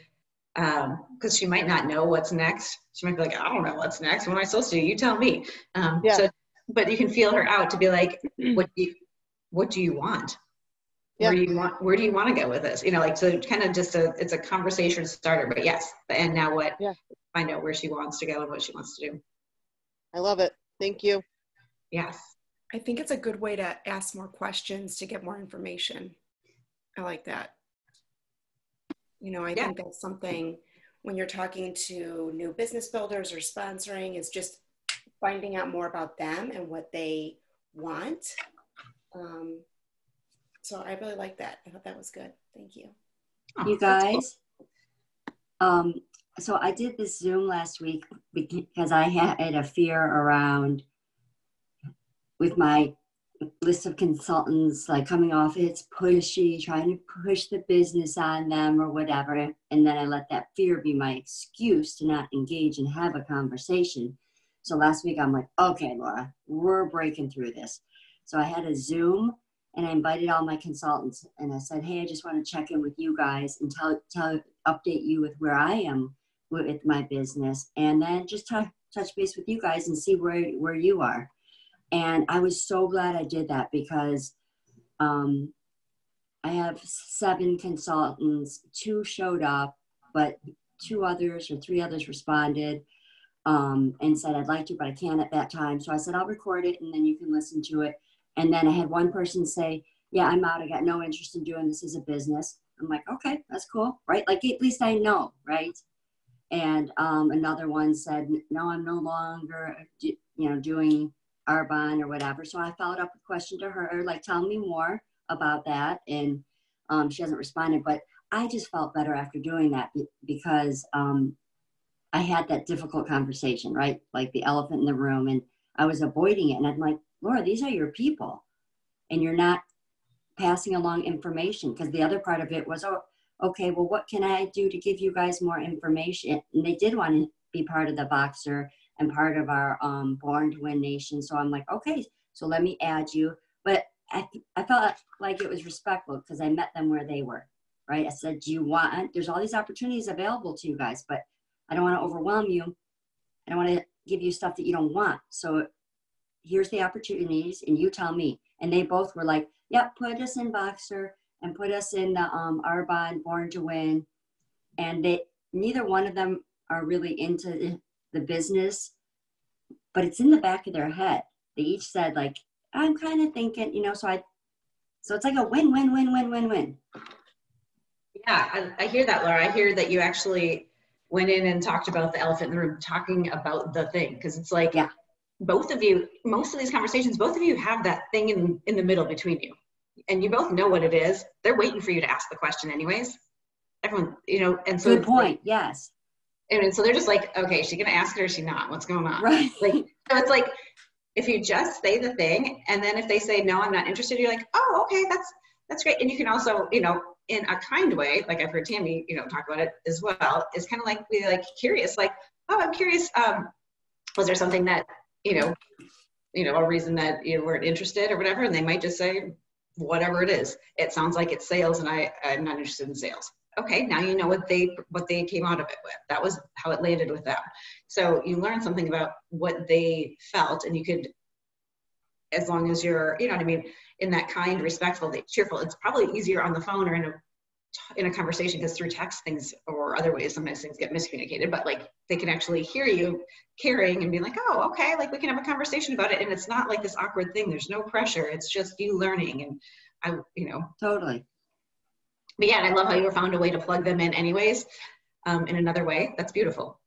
D: because she might not know what's next. She might be like, I don't know what's next. What am I supposed to do? You tell me.
H: Yeah.
D: So, but you can feel her out to be like, what do you want?
H: Yeah.
D: Where do you want to go with this? Like, so kind of just it's a conversation starter, but yes. And now what?
H: Yeah.
D: Find out where she wants to go and what she wants to do.
H: I love it. Thank you.
D: Yes.
C: I think it's a good way to ask more questions to get more information. I like that. I think that's something when you're talking to new business builders or sponsoring is just finding out more about them and what they want. So I really like that. I thought that was good. Thank you.
G: You guys, so I did this Zoom last week because I had a fear around with my list of consultants, like coming off it's pushy, trying to push the business on them or whatever. And then I let that fear be my excuse to not engage and have a conversation. So last week I'm like, okay, Laura, we're breaking through this. So I had a Zoom and I invited all my consultants and I said, hey, I just want to check in with you guys and update you with where I am with my business. And then just touch base with you guys and see where you are. And I was so glad I did that because I have 7 consultants, 2 showed up, but 3 others responded and said, I'd like to, but I can't at that time. So I said, I'll record it and then you can listen to it. And then I had one person say, yeah, I'm out. I got no interest in doing this as a business. I'm like, okay, that's cool, right? Like, at least I know, right? And another one said, no, I'm no longer, doing Arbonne or whatever. So I followed up with a question to her, like, tell me more about that. And she hasn't responded, but I just felt better after doing that because I had that difficult conversation, right? Like the elephant in the room, and I was avoiding it. And I'm like, Laura, these are your people and you're not passing along information. Because the other part of it was, oh, okay, well, what can I do to give you guys more information? And they did want to be part of the Voxer and part of our Born to Win Nation. So I'm like, okay, so let me add you. But I felt like it was respectful because I met them where they were, right? I said, there's all these opportunities available to you guys, but I don't want to overwhelm you. I don't want to give you stuff that you don't want. So here's the opportunities and you tell me. And they both were like, yep, put us in Voxer and put us in the Arbonne Born to Win. And neither one of them are really into the business, but it's in the back of their head. They each said like, I'm kind of thinking, so it's like a win, win, win, win, win, win.
D: Yeah, I hear that, Laura. I hear that you actually went in and talked about the elephant in the room, talking about the thing. Cause it's like, yeah, both of you, most of these conversations, both of you have that thing in the middle between you and you both know what it is. They're waiting for you to ask the question anyways. Everyone, and so
G: good point. Yes.
D: And so they're just like, okay, is she going to ask it or is she not? What's going on?
G: Right.
D: Like, so it's like, if you just say the thing, and then if they say, no, I'm not interested, you're like, oh, okay, that's great. And you can also, in a kind way, like I've heard Tami, talk about it as well, is kind of like, be like curious, like, oh, I'm curious. Was there something that, a reason that you weren't interested or whatever? And they might just say, whatever it is. It sounds like it's sales and I'm not interested in sales. okay, now you know what they came out of it with. That was how it landed with them. So you learn something about what they felt, and you could, as long as you're, you know what I mean, in that kind, respectful, cheerful. It's probably easier on the phone or in a conversation, because through text things or other ways, sometimes things get miscommunicated, but like they can actually hear you caring and be like, oh, okay, like we can have a conversation about it. And it's not like this awkward thing. There's no pressure. It's just you learning. And I, you know.
G: Totally.
D: But yeah, and I love how you found a way to plug them in anyways, in another way. That's beautiful.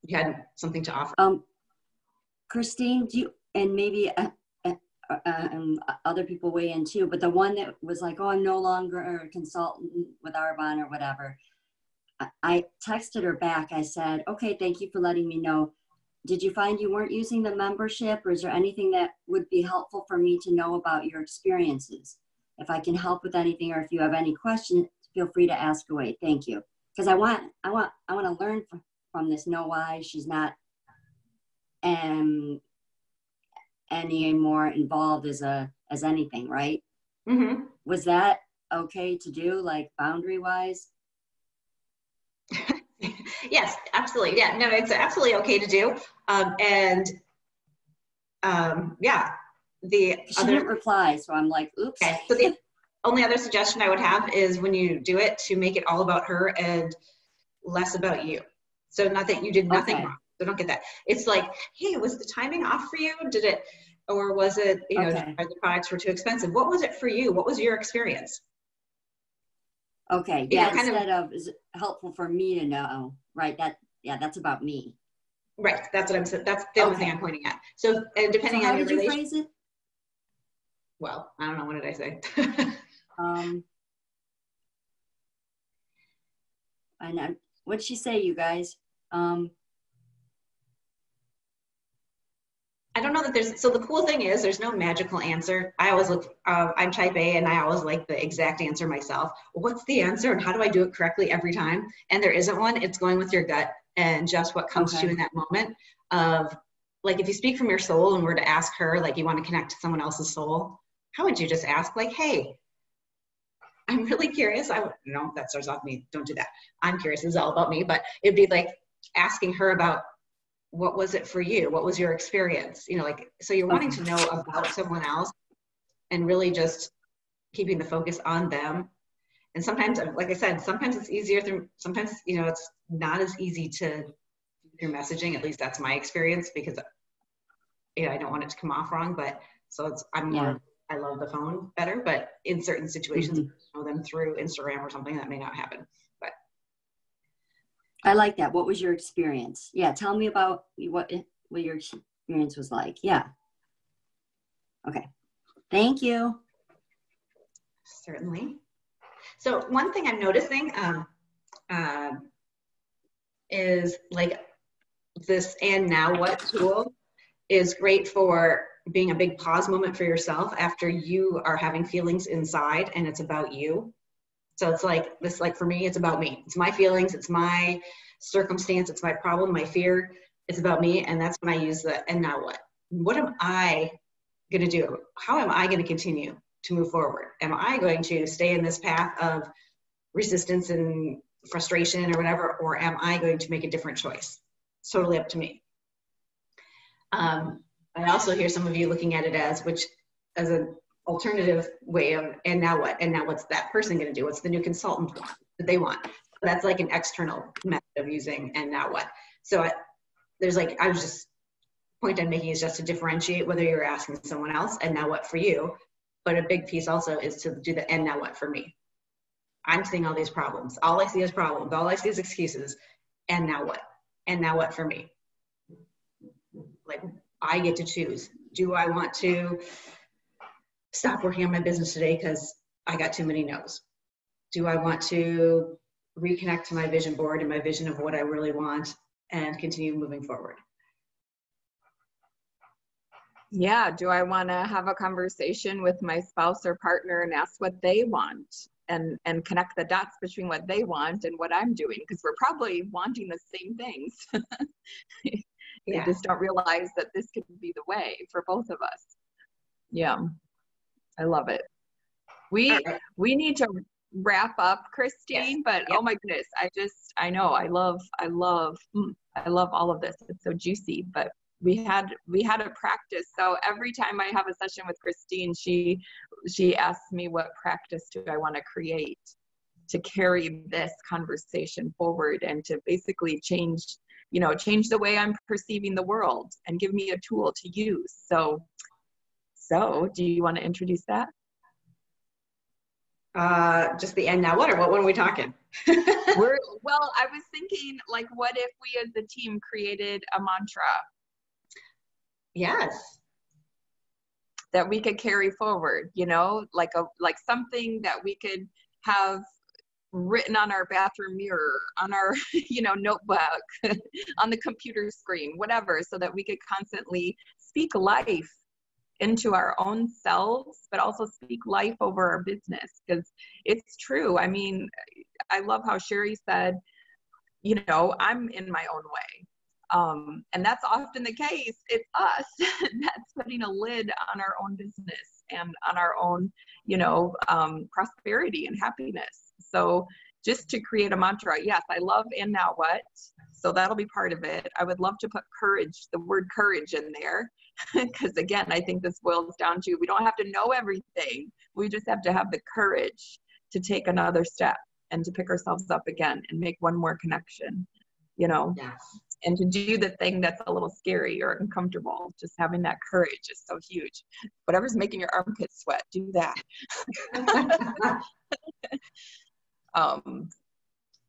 D: You had something to offer.
G: Christine, do you, and maybe other people weigh in too, but the one that was like, oh, I'm no longer a consultant with Arbonne or whatever, I texted her back. I said, okay, thank you for letting me know. Did you find you weren't using the membership, or is there anything that would be helpful for me to know about your experiences? If I can help with anything, or if you have any questions, feel free to ask away. Thank you. Because I want to learn from this, know why she's not any more involved as anything, right?
D: Mm-hmm.
G: Was that okay to do, like boundary wise?
D: Yes, absolutely. Yeah, no, it's absolutely okay to do. Yeah,
G: She didn't reply, so I'm like, oops.
D: Okay, so the only other suggestion I would have is when you do it, to make it all about her and less about you. So not that you did nothing wrong. So don't get that. It's like, hey, was the timing off for you? Did it, or was it, you know, the products were too expensive? What was it for you? What was your experience?
G: Okay, yeah, instead of, is it helpful for me to know, right? That's about me.
D: Right, that's what I'm saying. That's the only thing I'm pointing at. So, and depending on your relationship. How did you phrase it? Well, I don't know, what did I say?
G: And what'd she say, you guys?
D: I don't know that there's, so the cool thing is there's no magical answer. I always look, I'm type A, and I always like the exact answer myself. What's the answer and how do I do it correctly every time? And there isn't one. It's going with your gut and just what comes to you in that moment of, like, if you speak from your soul and were to ask her, like, you want to connect to someone else's soul, how would you just ask, like, hey, I'm really curious. No, that starts off me. Don't do that. I'm curious. It's all about me. But it'd be like asking her about, what was it for you? What was your experience? You know, like, so you're wanting to know about someone else and really just keeping the focus on them. And sometimes, like I said, sometimes it's easier through, sometimes, you know, it's not as easy to through messaging. At least that's my experience, because, you know, I don't want it to come off wrong, but so it's, I love the phone better, but in certain situations, know them through Instagram or something, that may not happen. But
G: I like that. What was your experience? Yeah, tell me about what your experience was like. Yeah. Okay. Thank you.
D: Certainly. So one thing I'm noticing is like this "and now what" tool is great for being a big pause moment for yourself after you are having feelings inside and it's about you. So it's like this, like for me, it's about me. It's my feelings, it's my circumstance, it's my problem, my fear, it's about me. And that's when I use the "and now what?" What am I going to do? How am I going to continue to move forward? Am I going to stay in this path of resistance and frustration or whatever, or am I going to make a different choice? It's totally up to me. I also hear some of you looking at it as an alternative way of, and now what? And now what's that person going to do? What's the new consultant want that they want? That's like an external method of using "and now what." So point I'm making is just to differentiate whether you're asking someone else "and now what" for you, but a big piece also is to do the "and now what" for me. I'm seeing all these problems. All I see is problems. All I see is excuses. And now what? And now what for me? Like, I get to choose. Do I want to stop working on my business today because I got too many no's? Do I want to reconnect to my vision board and my vision of what I really want and continue moving forward?
A: Yeah, do I want to have a conversation with my spouse or partner and ask what they want and connect the dots between what they want and what I'm doing? Because we're probably wanting the same things. They just don't realize that this could be the way for both of us. Yeah, I love it. We need to wrap up, Christine, but oh my goodness, I know, I love all of this. It's so juicy, but we had a practice. So every time I have a session with Christine, she asks me, what practice do I want to create to carry this conversation forward and to basically change the way I'm perceiving the world and give me a tool to use. So do you want to introduce that?
D: Just the end now. What are we talking?
A: Well, I was thinking, like, what if we as a team created a mantra?
D: Yes.
A: That we could carry forward, like something that we could have written on our bathroom mirror, on our, notebook, on the computer screen, whatever, so that we could constantly speak life into our own selves, but also speak life over our business, because it's true. I mean, I love how Sherry said, I'm in my own way. And that's often the case. It's us that's putting a lid on our own business and on our own, prosperity and happiness. So just to create a mantra, yes, I love and now what? So that'll be part of it. I would love to put the word courage in there. Because again, I think this boils down to, we don't have to know everything. We just have to have the courage to take another step and to pick ourselves up again and make one more connection,
D: Yes.
A: And to do the thing that's a little scary or uncomfortable. Just having that courage is so huge. Whatever's making your armpits sweat, do that.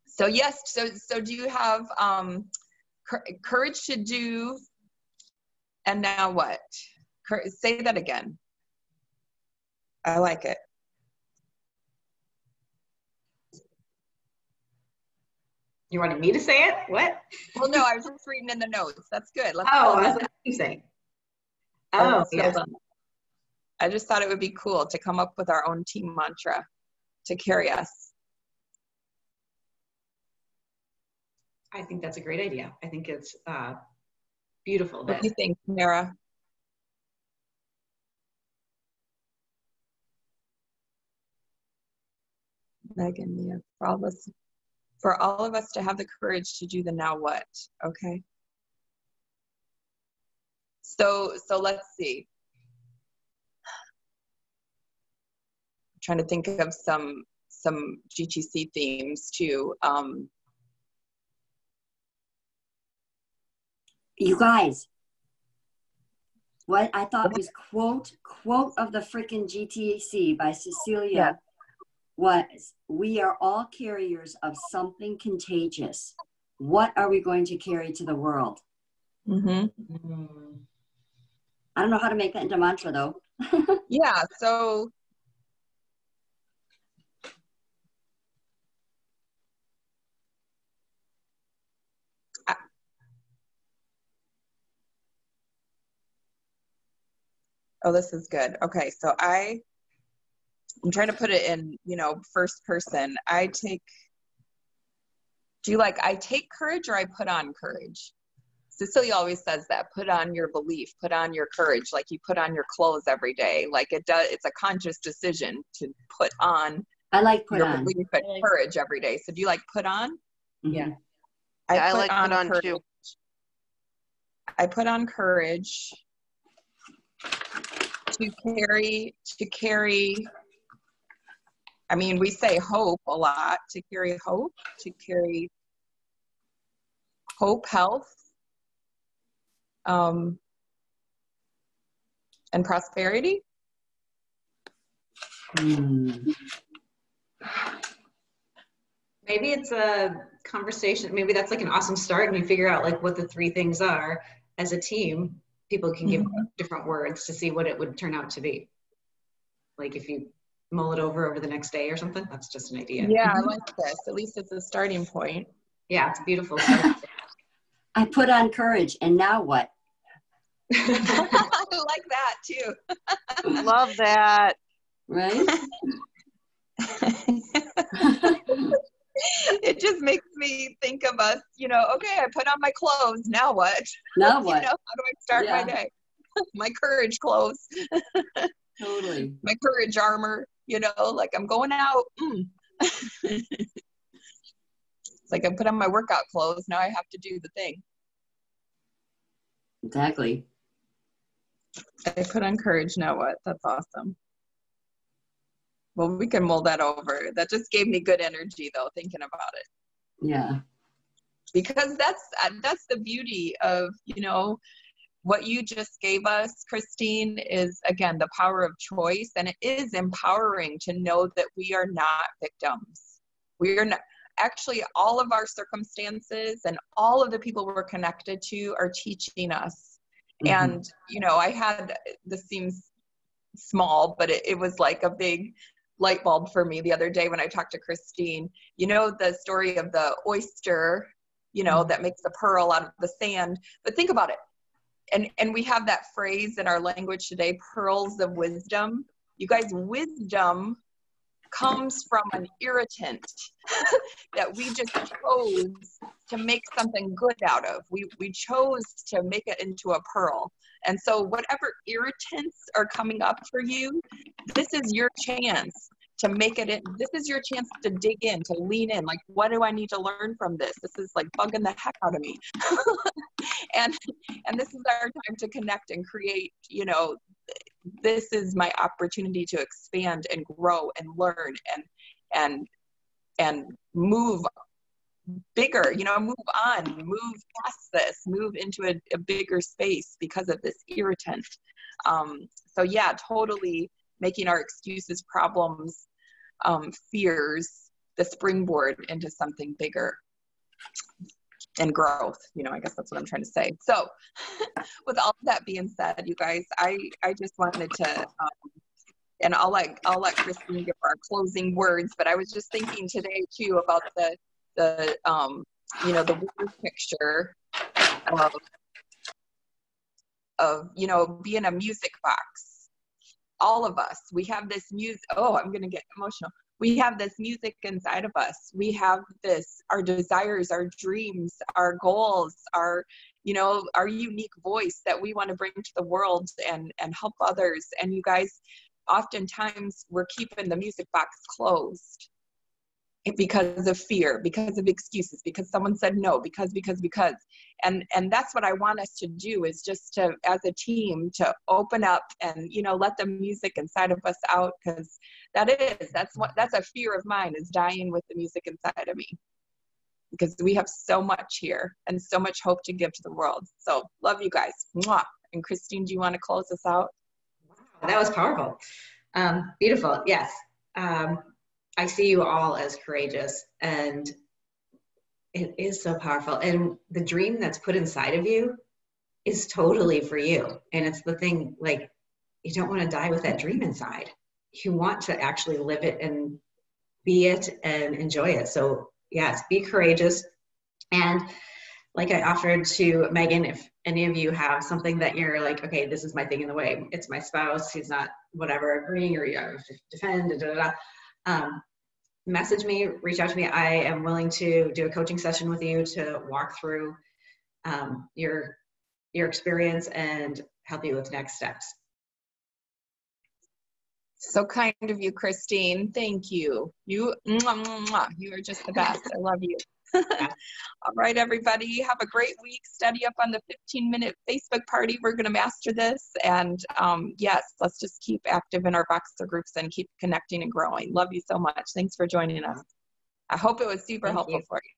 A: So yes, so do you have courage to do, and now what? Say that again. I like it.
D: You wanted me to say it? What?
A: Well, no, I was just reading in the notes. That's good.
D: That's what you say. Oh, yes.
A: I just thought it would be cool to come up with our own team mantra to carry us.
D: I think that's a great idea. I think it's beautiful.
A: What do you think, Mara? Megan, yeah, for all of us to have the courage to do the now what, okay? So let's see. I'm trying to think of some GTC themes too.
G: You guys, what I thought was quote of the frickin' GTC by Cecilia was, we are all carriers of something contagious. What are we going to carry to the world?
A: Mm-hmm.
G: I don't know how to make that into a mantra though.
A: Yeah, so oh, this is good. Okay, so I'm trying to put it in, first person. I take courage or I put on courage? Cecilia always says that, put on your belief, put on your courage, like you put on your clothes every day. Like it's a conscious decision to put on
G: I like put
A: your
G: on.
A: belief and courage every day. So do you like put on?
G: Yeah.
H: I like put on
A: courage.
H: too.
A: I put on courage to carry, I mean, we say hope a lot, to carry hope, health, and prosperity.
D: Maybe it's a conversation. Maybe that's like an awesome start, and you figure out like what the three things are as a team. People can give different words to see what it would turn out to be. Like if you mull it over the next day or something, that's just an idea.
A: Yeah, I like this. At least it's a starting point.
D: Yeah, it's beautiful.
G: I put on courage, and now what?
A: I like that too.
H: Love that.
G: Right?
A: It just makes me think of us, okay, I put on my clothes, now what?
G: Now what?
A: How do I start my day? My courage clothes.
G: Totally.
A: My courage armor, like I'm going out. It's like I put on my workout clothes. Now I have to do the thing.
G: Exactly.
A: I put on courage. Now what? That's awesome. Well, we can mull that over. That just gave me good energy, though, thinking about it.
G: Yeah.
A: Because that's the beauty of, you know, what you just gave us, Christine, is, again, the power of choice. And it is empowering to know that we are not victims. We are not. Actually, all of our circumstances and all of the people we're connected to are teaching us. Mm-hmm. And, you know, this seems small, but it was like a big light bulb for me the other day when I talked to Christine. You know, the story of the oyster, you know, that makes a pearl out of the sand. But think about it. And we have that phrase in our language today, pearls of wisdom. You guys, wisdom comes from an irritant that we just chose to make something good out of. We chose to make it into a pearl. And so whatever irritants are coming up for you, this is your chance to make it in. This is your chance to dig in, to lean in. Like, what do I need to learn from this? This is like bugging the heck out of me. and this is our time to connect and create, you know, this is my opportunity to expand and grow and learn and move bigger, you know, move on, move past this, move into a bigger space because of this irritant. So yeah, totally making our excuses, problems, fears, the springboard into something bigger and growth. You know, I guess that's what I'm trying to say. So with all of that being said, you guys, I just wanted to, and I'll let Christine give our closing words, but I was just thinking today too about the you know, the word picture of, you know, being a music box. All of us, we have this music. Oh, I'm going to get emotional. We have this music inside of us. We have this, our desires, our dreams, our goals, our, you know, our unique voice that we want to bring to the world and help others. And you guys, oftentimes we're keeping the music box closed because of fear, because of excuses, because someone said no, because, and that's what I want us to do, is just to, as a team, to open up and, you know, let the music inside of us out, because that's a fear of mine, is dying with the music inside of me, because we have so much here and so much hope to give to the world. So love you guys. Mwah. And Christine, do you want to close us out?
D: Wow, that was powerful. Beautiful. Yes. I see you all as courageous, and it is so powerful. And the dream that's put inside of you is totally for you. And it's the thing, like, you don't want to die with that dream inside. You want to actually live it and be it and enjoy it. So yes, be courageous. And like I offered to Megan, if any of you have something that you're like, okay, this is my thing in the way, it's my spouse, he's not whatever agreeing, or you have to defend, message me, reach out to me. I am willing to do a coaching session with you to walk through your experience and help you with next steps.
A: So kind of you, Christine. Thank you. You are just the best. I love you. All right, everybody, have a great week. Study up on the 15-minute Facebook party. We're going to master this. And yes, let's just keep active in our Voxer groups and keep connecting and growing. Love you so much. Thanks for joining us. I hope it was super helpful for you.